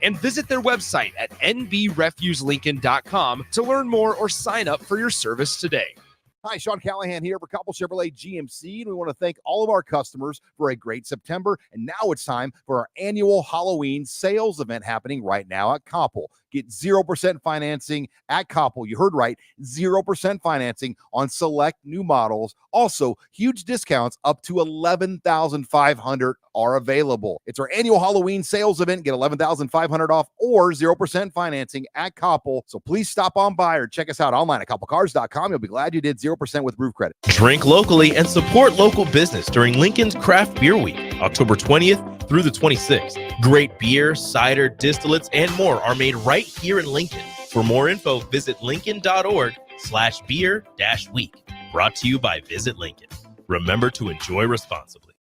and visit their website at nbrefuselincoln.com to learn more or sign up for your service today. Hi, Sean Callahan here for Couple Chevrolet GMC, and we want to thank all of our customers for a great September. And now it's time for our annual Halloween sales event happening right now at Koppel. Get 0% financing at Koppel. You heard right, 0% financing on select new models. Also, huge discounts up to $11,500 are available. It's our annual Halloween sales event. Get $11,500 off or 0% financing at Koppel. So please stop on by or check us out online at koppelcars.com. You'll be glad you did 0% with roof credit. Drink locally and support local business during Lincoln's Craft Beer Week, October 20th through the 26th. Great beer, cider, distillates, and more are made right here in Lincoln. For more info, visit lincoln.org/beer-week. Brought to you by Visit Lincoln. Remember to enjoy responsibly.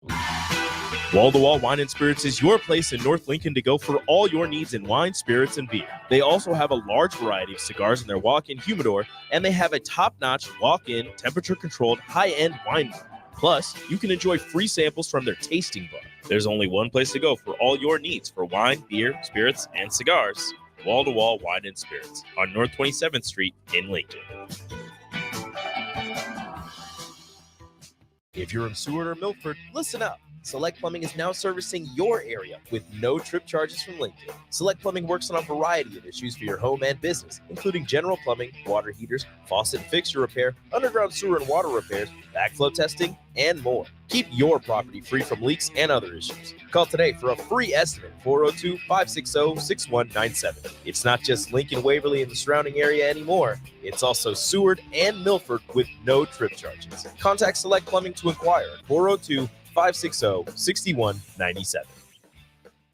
Wall to Wall Wine and Spirits is your place in North Lincoln to go for all your needs in wine, spirits, and beer. They also have a large variety of cigars in their walk-in humidor, and they have a top-notch walk-in, temperature-controlled, high-end wine bar. Plus, you can enjoy free samples from their tasting bar. There's only one place to go for all your needs for wine, beer, spirits, and cigars. Wall-to-Wall Wine and Spirits on North 27th Street in Lincoln. If you're in Seward or Milford, listen up. Select Plumbing is now servicing your area with no trip charges from Lincoln. Select Plumbing works on a variety of issues for your home and business, including general plumbing, water heaters, faucet and fixture repair, underground sewer and water repairs, backflow testing, and more. Keep your property free from leaks and other issues. Call today for a free estimate, 402-560-6197. It's not just Lincoln, Waverly, and the surrounding area anymore. It's also Seward and Milford with no trip charges. Contact Select Plumbing to inquire at 402-560-6197.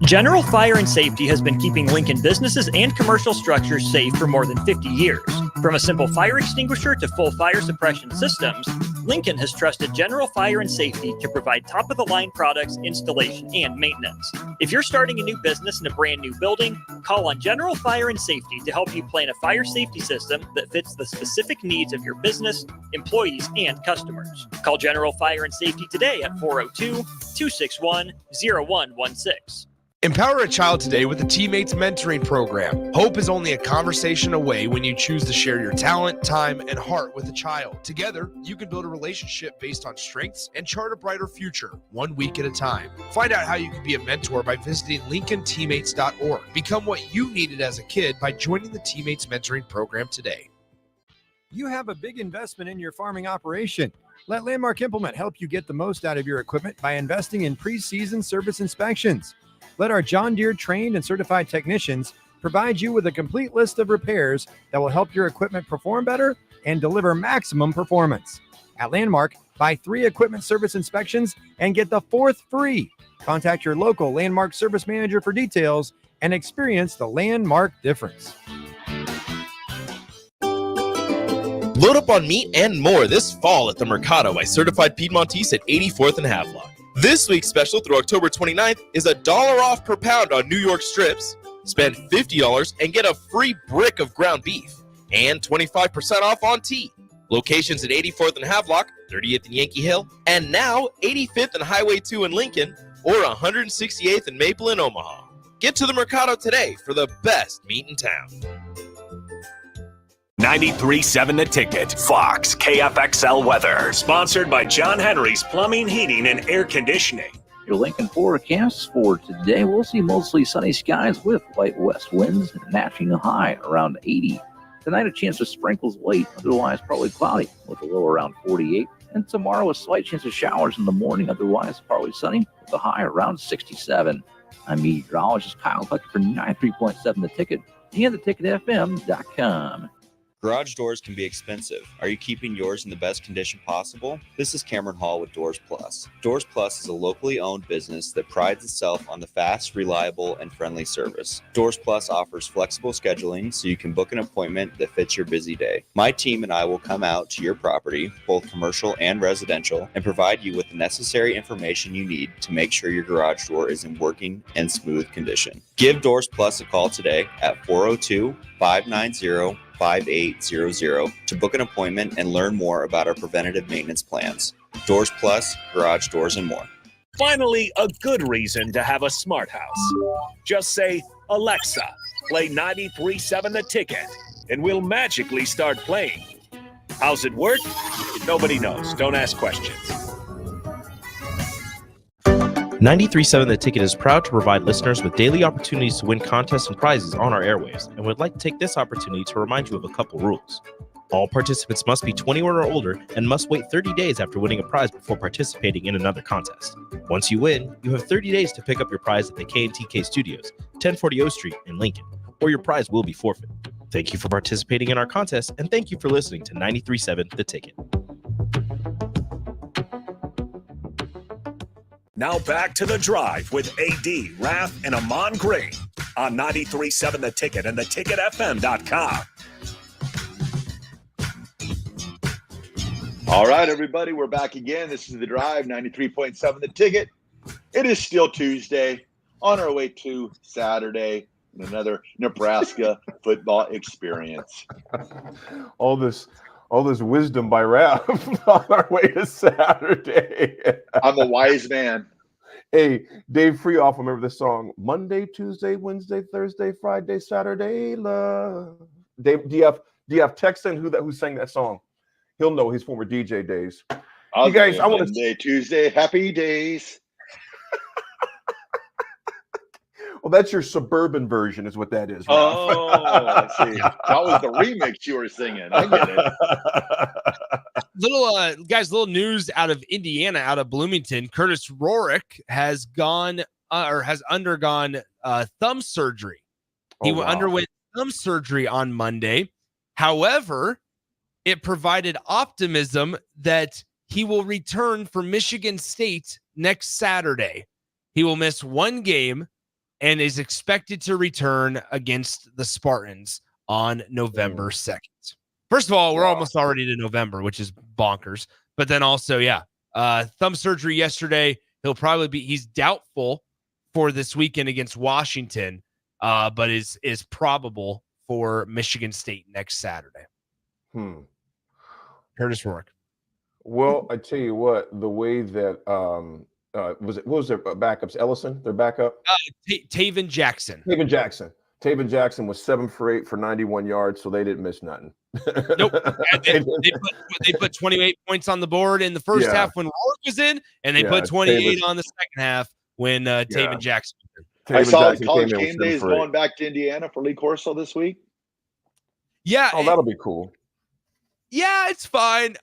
General Fire and Safety has been keeping Lincoln businesses and commercial structures safe for more than 50 years. From a simple fire extinguisher to full fire suppression systems, Lincoln has trusted General Fire and Safety to provide top-of-the-line products, installation, and maintenance. If you're starting a new business in a brand new building, call on General Fire and Safety to help you plan a fire safety system that fits the specific needs of your business, employees, and customers. Call General Fire and Safety today at 402-261-0116. Empower a child today with the Teammates Mentoring Program. Hope is only a conversation away when you choose to share your talent, time, and heart with a child. Together, you can build a relationship based on strengths and chart a brighter future, 1 week at a time. Find out how you can be a mentor by visiting LincolnTeammates.org. Become what you needed as a kid by joining the Teammates Mentoring Program today. You have a big investment in your farming operation. Let Landmark Implement help you get the most out of your equipment by investing in pre-season service inspections. Let our John Deere trained and certified technicians provide you with a complete list of repairs that will help your equipment perform better and deliver maximum performance. At Landmark, buy 3 equipment service inspections and get the 4th free. Contact your local Landmark service manager for details and experience the Landmark difference. Load up on meat and more this fall at the Mercado by Certified Piedmontese at 84th and Havelock. This week's special through October 29th is $1 off per pound on New York strips. Spend $50 and get a free brick of ground beef and 25% off on tea. Locations at 84th and Havelock, 30th and Yankee Hill, and now 85th and Highway 2 in Lincoln or 168th and Maple in Omaha. Get to the Mercado today for the best meat in town. 93.7 The Ticket, Fox, KFXL weather. Sponsored by John Henry's Plumbing, Heating, and Air Conditioning. Your Lincoln forecast for today, we'll see mostly sunny skies with light west winds and matching a high around 80. Tonight, a chance of sprinkles late, otherwise probably cloudy with a low around 48. And tomorrow, a slight chance of showers in the morning, otherwise partly sunny with a high around 67. I'm meteorologist Kyle Tucker for 93.7 The Ticket and theticketfm.com. Garage doors can be expensive. Are you keeping yours in the best condition possible? This is Cameron Hall with Doors Plus. Doors Plus is a locally owned business that prides itself on the fast, reliable, and friendly service. Doors Plus offers flexible scheduling so you can book an appointment that fits your busy day. My team and I will come out to your property, both commercial and residential, and provide you with the necessary information you need to make sure your garage door is in working and smooth condition. Give Doors Plus a call today at 402-590-5800 to book an appointment and learn more about our preventative maintenance plans. Doors Plus, garage doors, and more. Finally, a good reason to have a smart house. Just say, Alexa, play 93.7 The Ticket, and we'll magically start playing. How's it work? Nobody knows. Don't ask questions. 93.7 The Ticket is proud to provide listeners with daily opportunities to win contests and prizes on our airwaves, and would like to take this opportunity to remind you of a couple rules. All participants must be 21 or older and must wait 30 days after winning a prize before participating in another contest. Once you win, you have 30 days to pick up your prize at the K&TK Studios, 1040 O Street in Lincoln, or your prize will be forfeit. Thank you for participating in our contest, and thank you for listening to 93.7 The Ticket. Now back to The Drive with AD, Raff, and Ahman Gray on 93.7 The Ticket and theticketfm.com. All right, everybody, we're back again. This is The Drive, 93.7 The Ticket. It is still Tuesday, on our way to Saturday, and another Nebraska football experience. All this wisdom by Raff on our way to Saturday. I'm a wise man. Hey, Dave Freehoff, remember this song? Monday, Tuesday, Wednesday, Thursday, Friday, Saturday, love. Dave, do you have text in who sang that song? He'll know his former DJ days. You guys, I want to. Monday, Tuesday, happy days. Well, that's your suburban version, is what that is. Ralph. Oh, I see. That was the remix you were singing. I get it. Little news out of Indiana, out of Bloomington. Curtis Rorick has undergone thumb surgery. He underwent thumb surgery on Monday. However, it provided optimism that he will return for Michigan State next Saturday. He will miss one game and is expected to return against the Spartans on November 2nd. First of all, we're almost already to November, which is bonkers. But then also, thumb surgery yesterday. He's doubtful for this weekend against Washington, but is probable for Michigan State next Saturday. Curtis Rourke. Well, I tell you what, the way that what was their backups? Ellison, their backup? Taven Jackson. Taven Jackson was 7 for 8 for 91 yards, so they didn't miss nothing. Nope. They put 28 points on the board in the first half when Rourke was in, and they put 28 on the second half when Taven Jackson was in. I saw College Game Day is going back to Indiana for Lee Corso this week. Yeah. Oh, that'll be cool. Yeah, it's fine.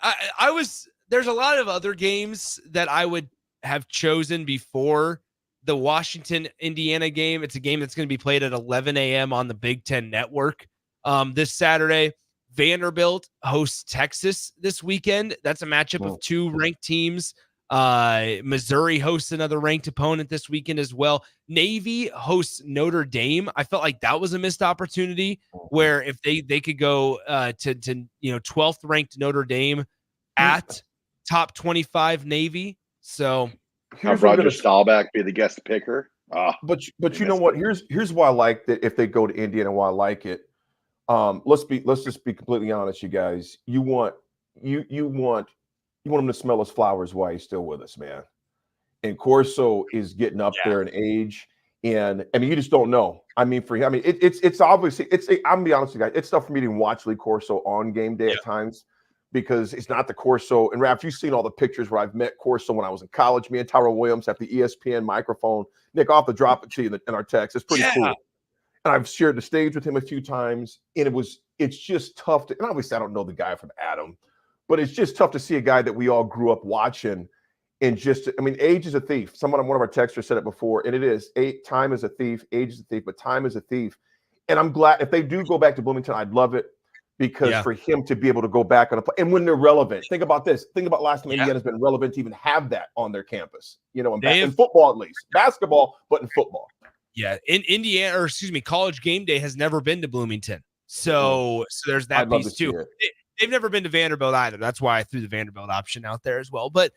There's a lot of other games that I would have chosen before the Washington Indiana game. It's a game that's going to be played at 11 a.m. on the Big Ten Network this Saturday. Vanderbilt hosts Texas this weekend. That's a matchup of two ranked teams. Missouri hosts another ranked opponent this weekend as well. Navy hosts Notre Dame. I felt like that was a missed opportunity where if they could go to 12th ranked Notre Dame at top 25 Navy. So have Roger Staubach be the guest picker. But you know what? Here's why I like that. If they go to Indiana, why I like it. Let's just be completely honest, you guys. You want him to smell his flowers while he's still with us, man. And Corso is getting up there in age, and I mean, you just don't know. I mean, for him, it's obviously I'm gonna be honest with you guys. It's tough for me to watch Lee Corso on game day at times because it's not the Corso. And Raff, you've seen all the pictures where I've met Corso when I was in college. Me and Tyrell Williams have the ESPN microphone. Nick, I'll have to drop it to you in our text. It's pretty cool. And I've shared the stage with him a few times, and it's just tough to. And obviously, I don't know the guy from Adam. But it's just tough to see a guy that we all grew up watching and age is a thief. One of our texters said it before, and it is. Time is a thief, age is a thief, but time is a thief. And I'm glad if they do go back to Bloomington, I'd love it because for him to be able to go back on and when they're relevant. Think about this. Think about last time Indiana's been relevant to even have that on their campus, in football at least. Basketball, but in football. Yeah, in Indiana, College Game Day has never been to Bloomington. So there's that piece too. They've never been to Vanderbilt either. That's why I threw the Vanderbilt option out there as well. But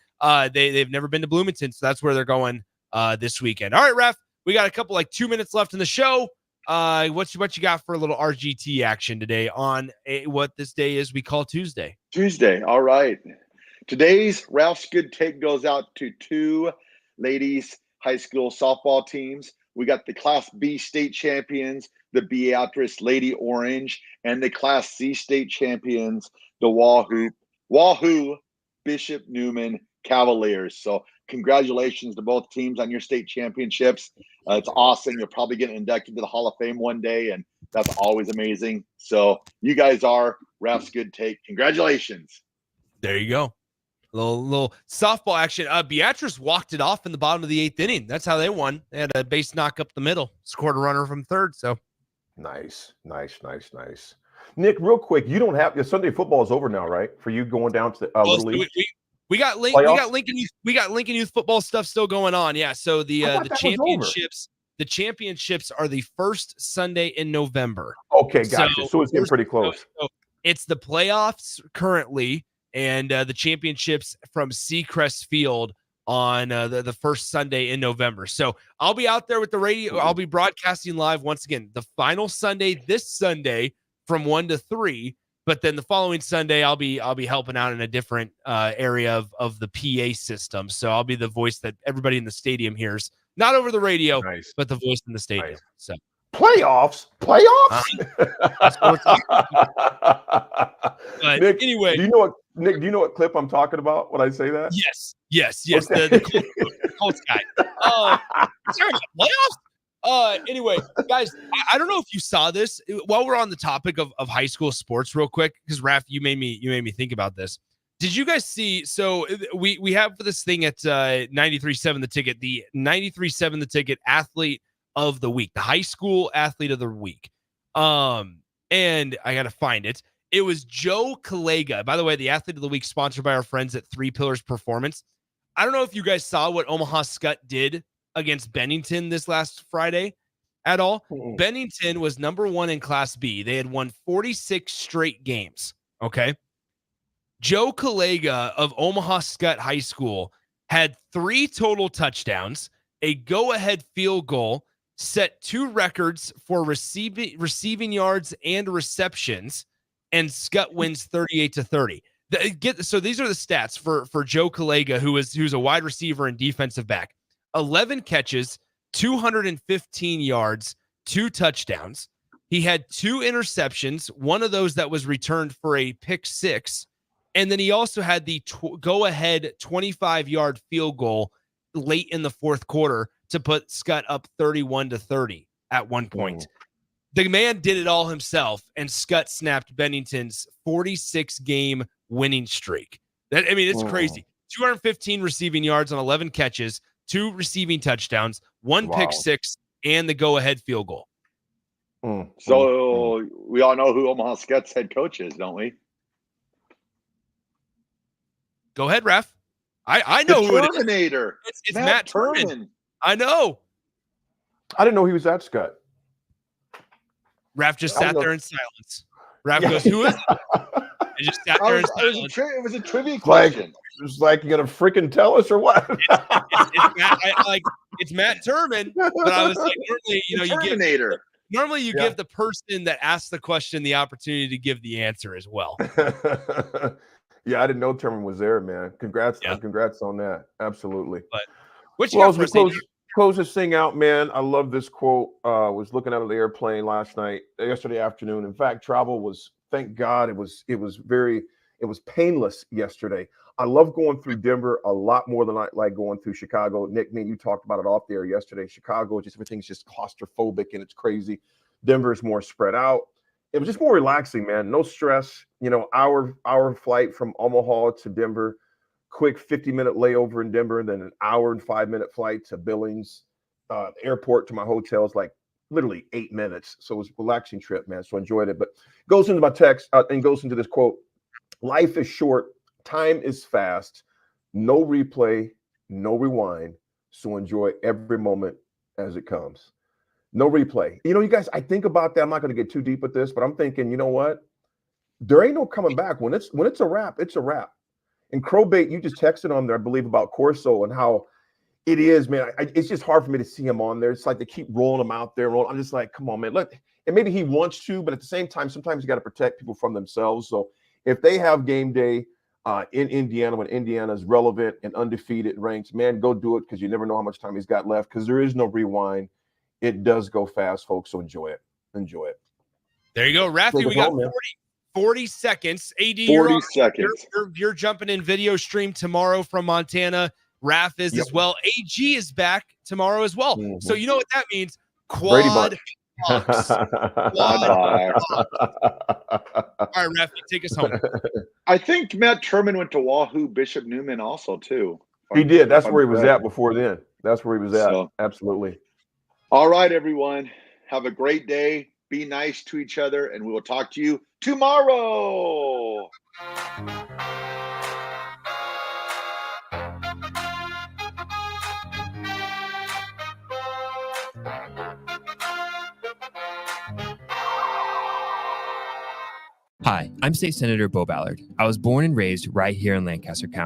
they've never been to Bloomington, so that's where they're going this weekend. All right, Raff, we got a couple 2 minutes left in the show. What you got for a little RGT action today on what this day is we call Tuesday? Tuesday. All right. Today's Ralph's Good Take goes out to two ladies high school softball teams. We got the Class B state champions, the Beatrice Lady Orange, and the Class C state champions, the Wahoo Bishop Newman Cavaliers. So congratulations to both teams on your state championships. It's awesome. You're probably getting inducted to the Hall of Fame one day, and that's always amazing. So you guys are Ralph's Good Take. Congratulations. There you go. Little softball action. Beatrice walked it off in the bottom of the 8th inning. That's how they won. They had a base knock up the middle. Scored a runner from third. So nice. Nick, real quick, you don't have your Sunday football is over now, right? For you going down to the Little League. We got Lincoln Youth football stuff still going on. Yeah. So the championships are the first Sunday in November. Okay, gotcha. So it's getting pretty close. So it's the playoffs currently. And the championships from Seacrest Field on the first Sunday in November. So I'll be out there with the radio. I'll be broadcasting live once again. The final Sunday, this Sunday from 1 to 3. But then the following Sunday, I'll be helping out in a different area of the PA system. So I'll be the voice that everybody in the stadium hears, not over the radio, but the voice in the stadium. Nice. So playoffs. That's what we're talking about. But Nick, anyway, do you know what clip I'm talking about when I say that? Yes. Okay. The Colts guy. Sorry, playoffs. Anyway, guys, I don't know if you saw this while we're on the topic of high school sports, real quick, because Raff, you made me think about this. Did you guys see? So we have this thing at 93.7 The Ticket, the 93.7 The Ticket athlete of the week, the high school athlete of the week. And I gotta find it. It was Joe Kalega. By the way, the athlete of the week sponsored by our friends at Three Pillars Performance. I don't know if you guys saw what Omaha Skutt did against Bennington this last Friday at all. Bennington was number 1 in Class B. They had won 46 straight games. Okay. Joe Kalega of Omaha Skutt High School had 3 total touchdowns, a go-ahead field goal, set 2 records for receiving yards and receptions, and Skutt wins 38-30. So these are the stats for Joe Kalega, who's a wide receiver and defensive back. 11 catches, 215 yards, 2 touchdowns. He had 2 interceptions, one of those that was returned for a pick 6. And then he also had the go-ahead 25-yard field goal late in the fourth quarter to put Skutt up 31-30 at one point. The man did it all himself, and Skutt snapped Bennington's 46-game winning streak. It's crazy. 215 receiving yards on 11 catches, 2 receiving touchdowns, 1 pick 6, and the go-ahead field goal. So we all know who Omaha Skutt's head coach is, don't we? Go ahead, Raff. I know who it is. Terminator. It's Matt Turman. I know. I didn't know he was at Skutt. Raff just sat there in silence. Raff goes, "Who is it?" And just sat there in silence. It was a trivia question. It's like you gonna freaking tell us or what? It's Matt Turman, but I was like, normally you give the person that asked the question the opportunity to give the answer as well. Yeah, I didn't know Turman was there, man. Congrats on that. Absolutely. But what you got for us, close this thing out, man. I love this quote. Was looking out of the airplane yesterday afternoon. In fact, travel was, thank God, it was painless yesterday. I love going through Denver a lot more than I like going through Chicago. Nick, man, you talked about it off the air yesterday. Chicago, everything's just claustrophobic and it's crazy. Denver is more spread out. It was just more relaxing, man. No stress. Our flight from Omaha to Denver, quick 50-minute layover in Denver, then an hour and 5-minute flight to Billings, airport to my hotel is like literally 8 minutes. So it was a relaxing trip, man. So I enjoyed it. But goes into my text and goes into this quote: "Life is short, time is fast, no replay, no rewind. So enjoy every moment as it comes." No replay. You guys, I think about that. I'm not going to get too deep with this, but I'm thinking, you know what? There ain't no coming back. When it's a wrap, it's a wrap. And Crowbait, you just texted on there, I believe, about Corso and how it is, man. It's just hard for me to see him on there. It's like they keep rolling him out there. I'm just like, come on, man. Look, and maybe he wants to, but at the same time, sometimes you got to protect people from themselves. So if they have game day in Indiana, when Indiana is relevant and undefeated and ranked, man, go do it, because you never know how much time he's got left, because there is no rewind. It does go fast, folks, so enjoy it. Enjoy it. There you go, Raffy. We got 40 seconds. AD, 40 seconds. You're jumping in video stream tomorrow from Montana. Raff is as well. AG is back tomorrow as well. So you know what that means? Quad box. All right, Raffy, take us home. I think Matt Turman went to Wahoo Bishop Newman also, too. He did. That's where he was at before then. That's where he was at. Absolutely. All right, everyone. Have a great day. Be nice to each other, and we will talk to you tomorrow. Hi, I'm State Senator Bo Ballard. I was born and raised right here in Lancaster County.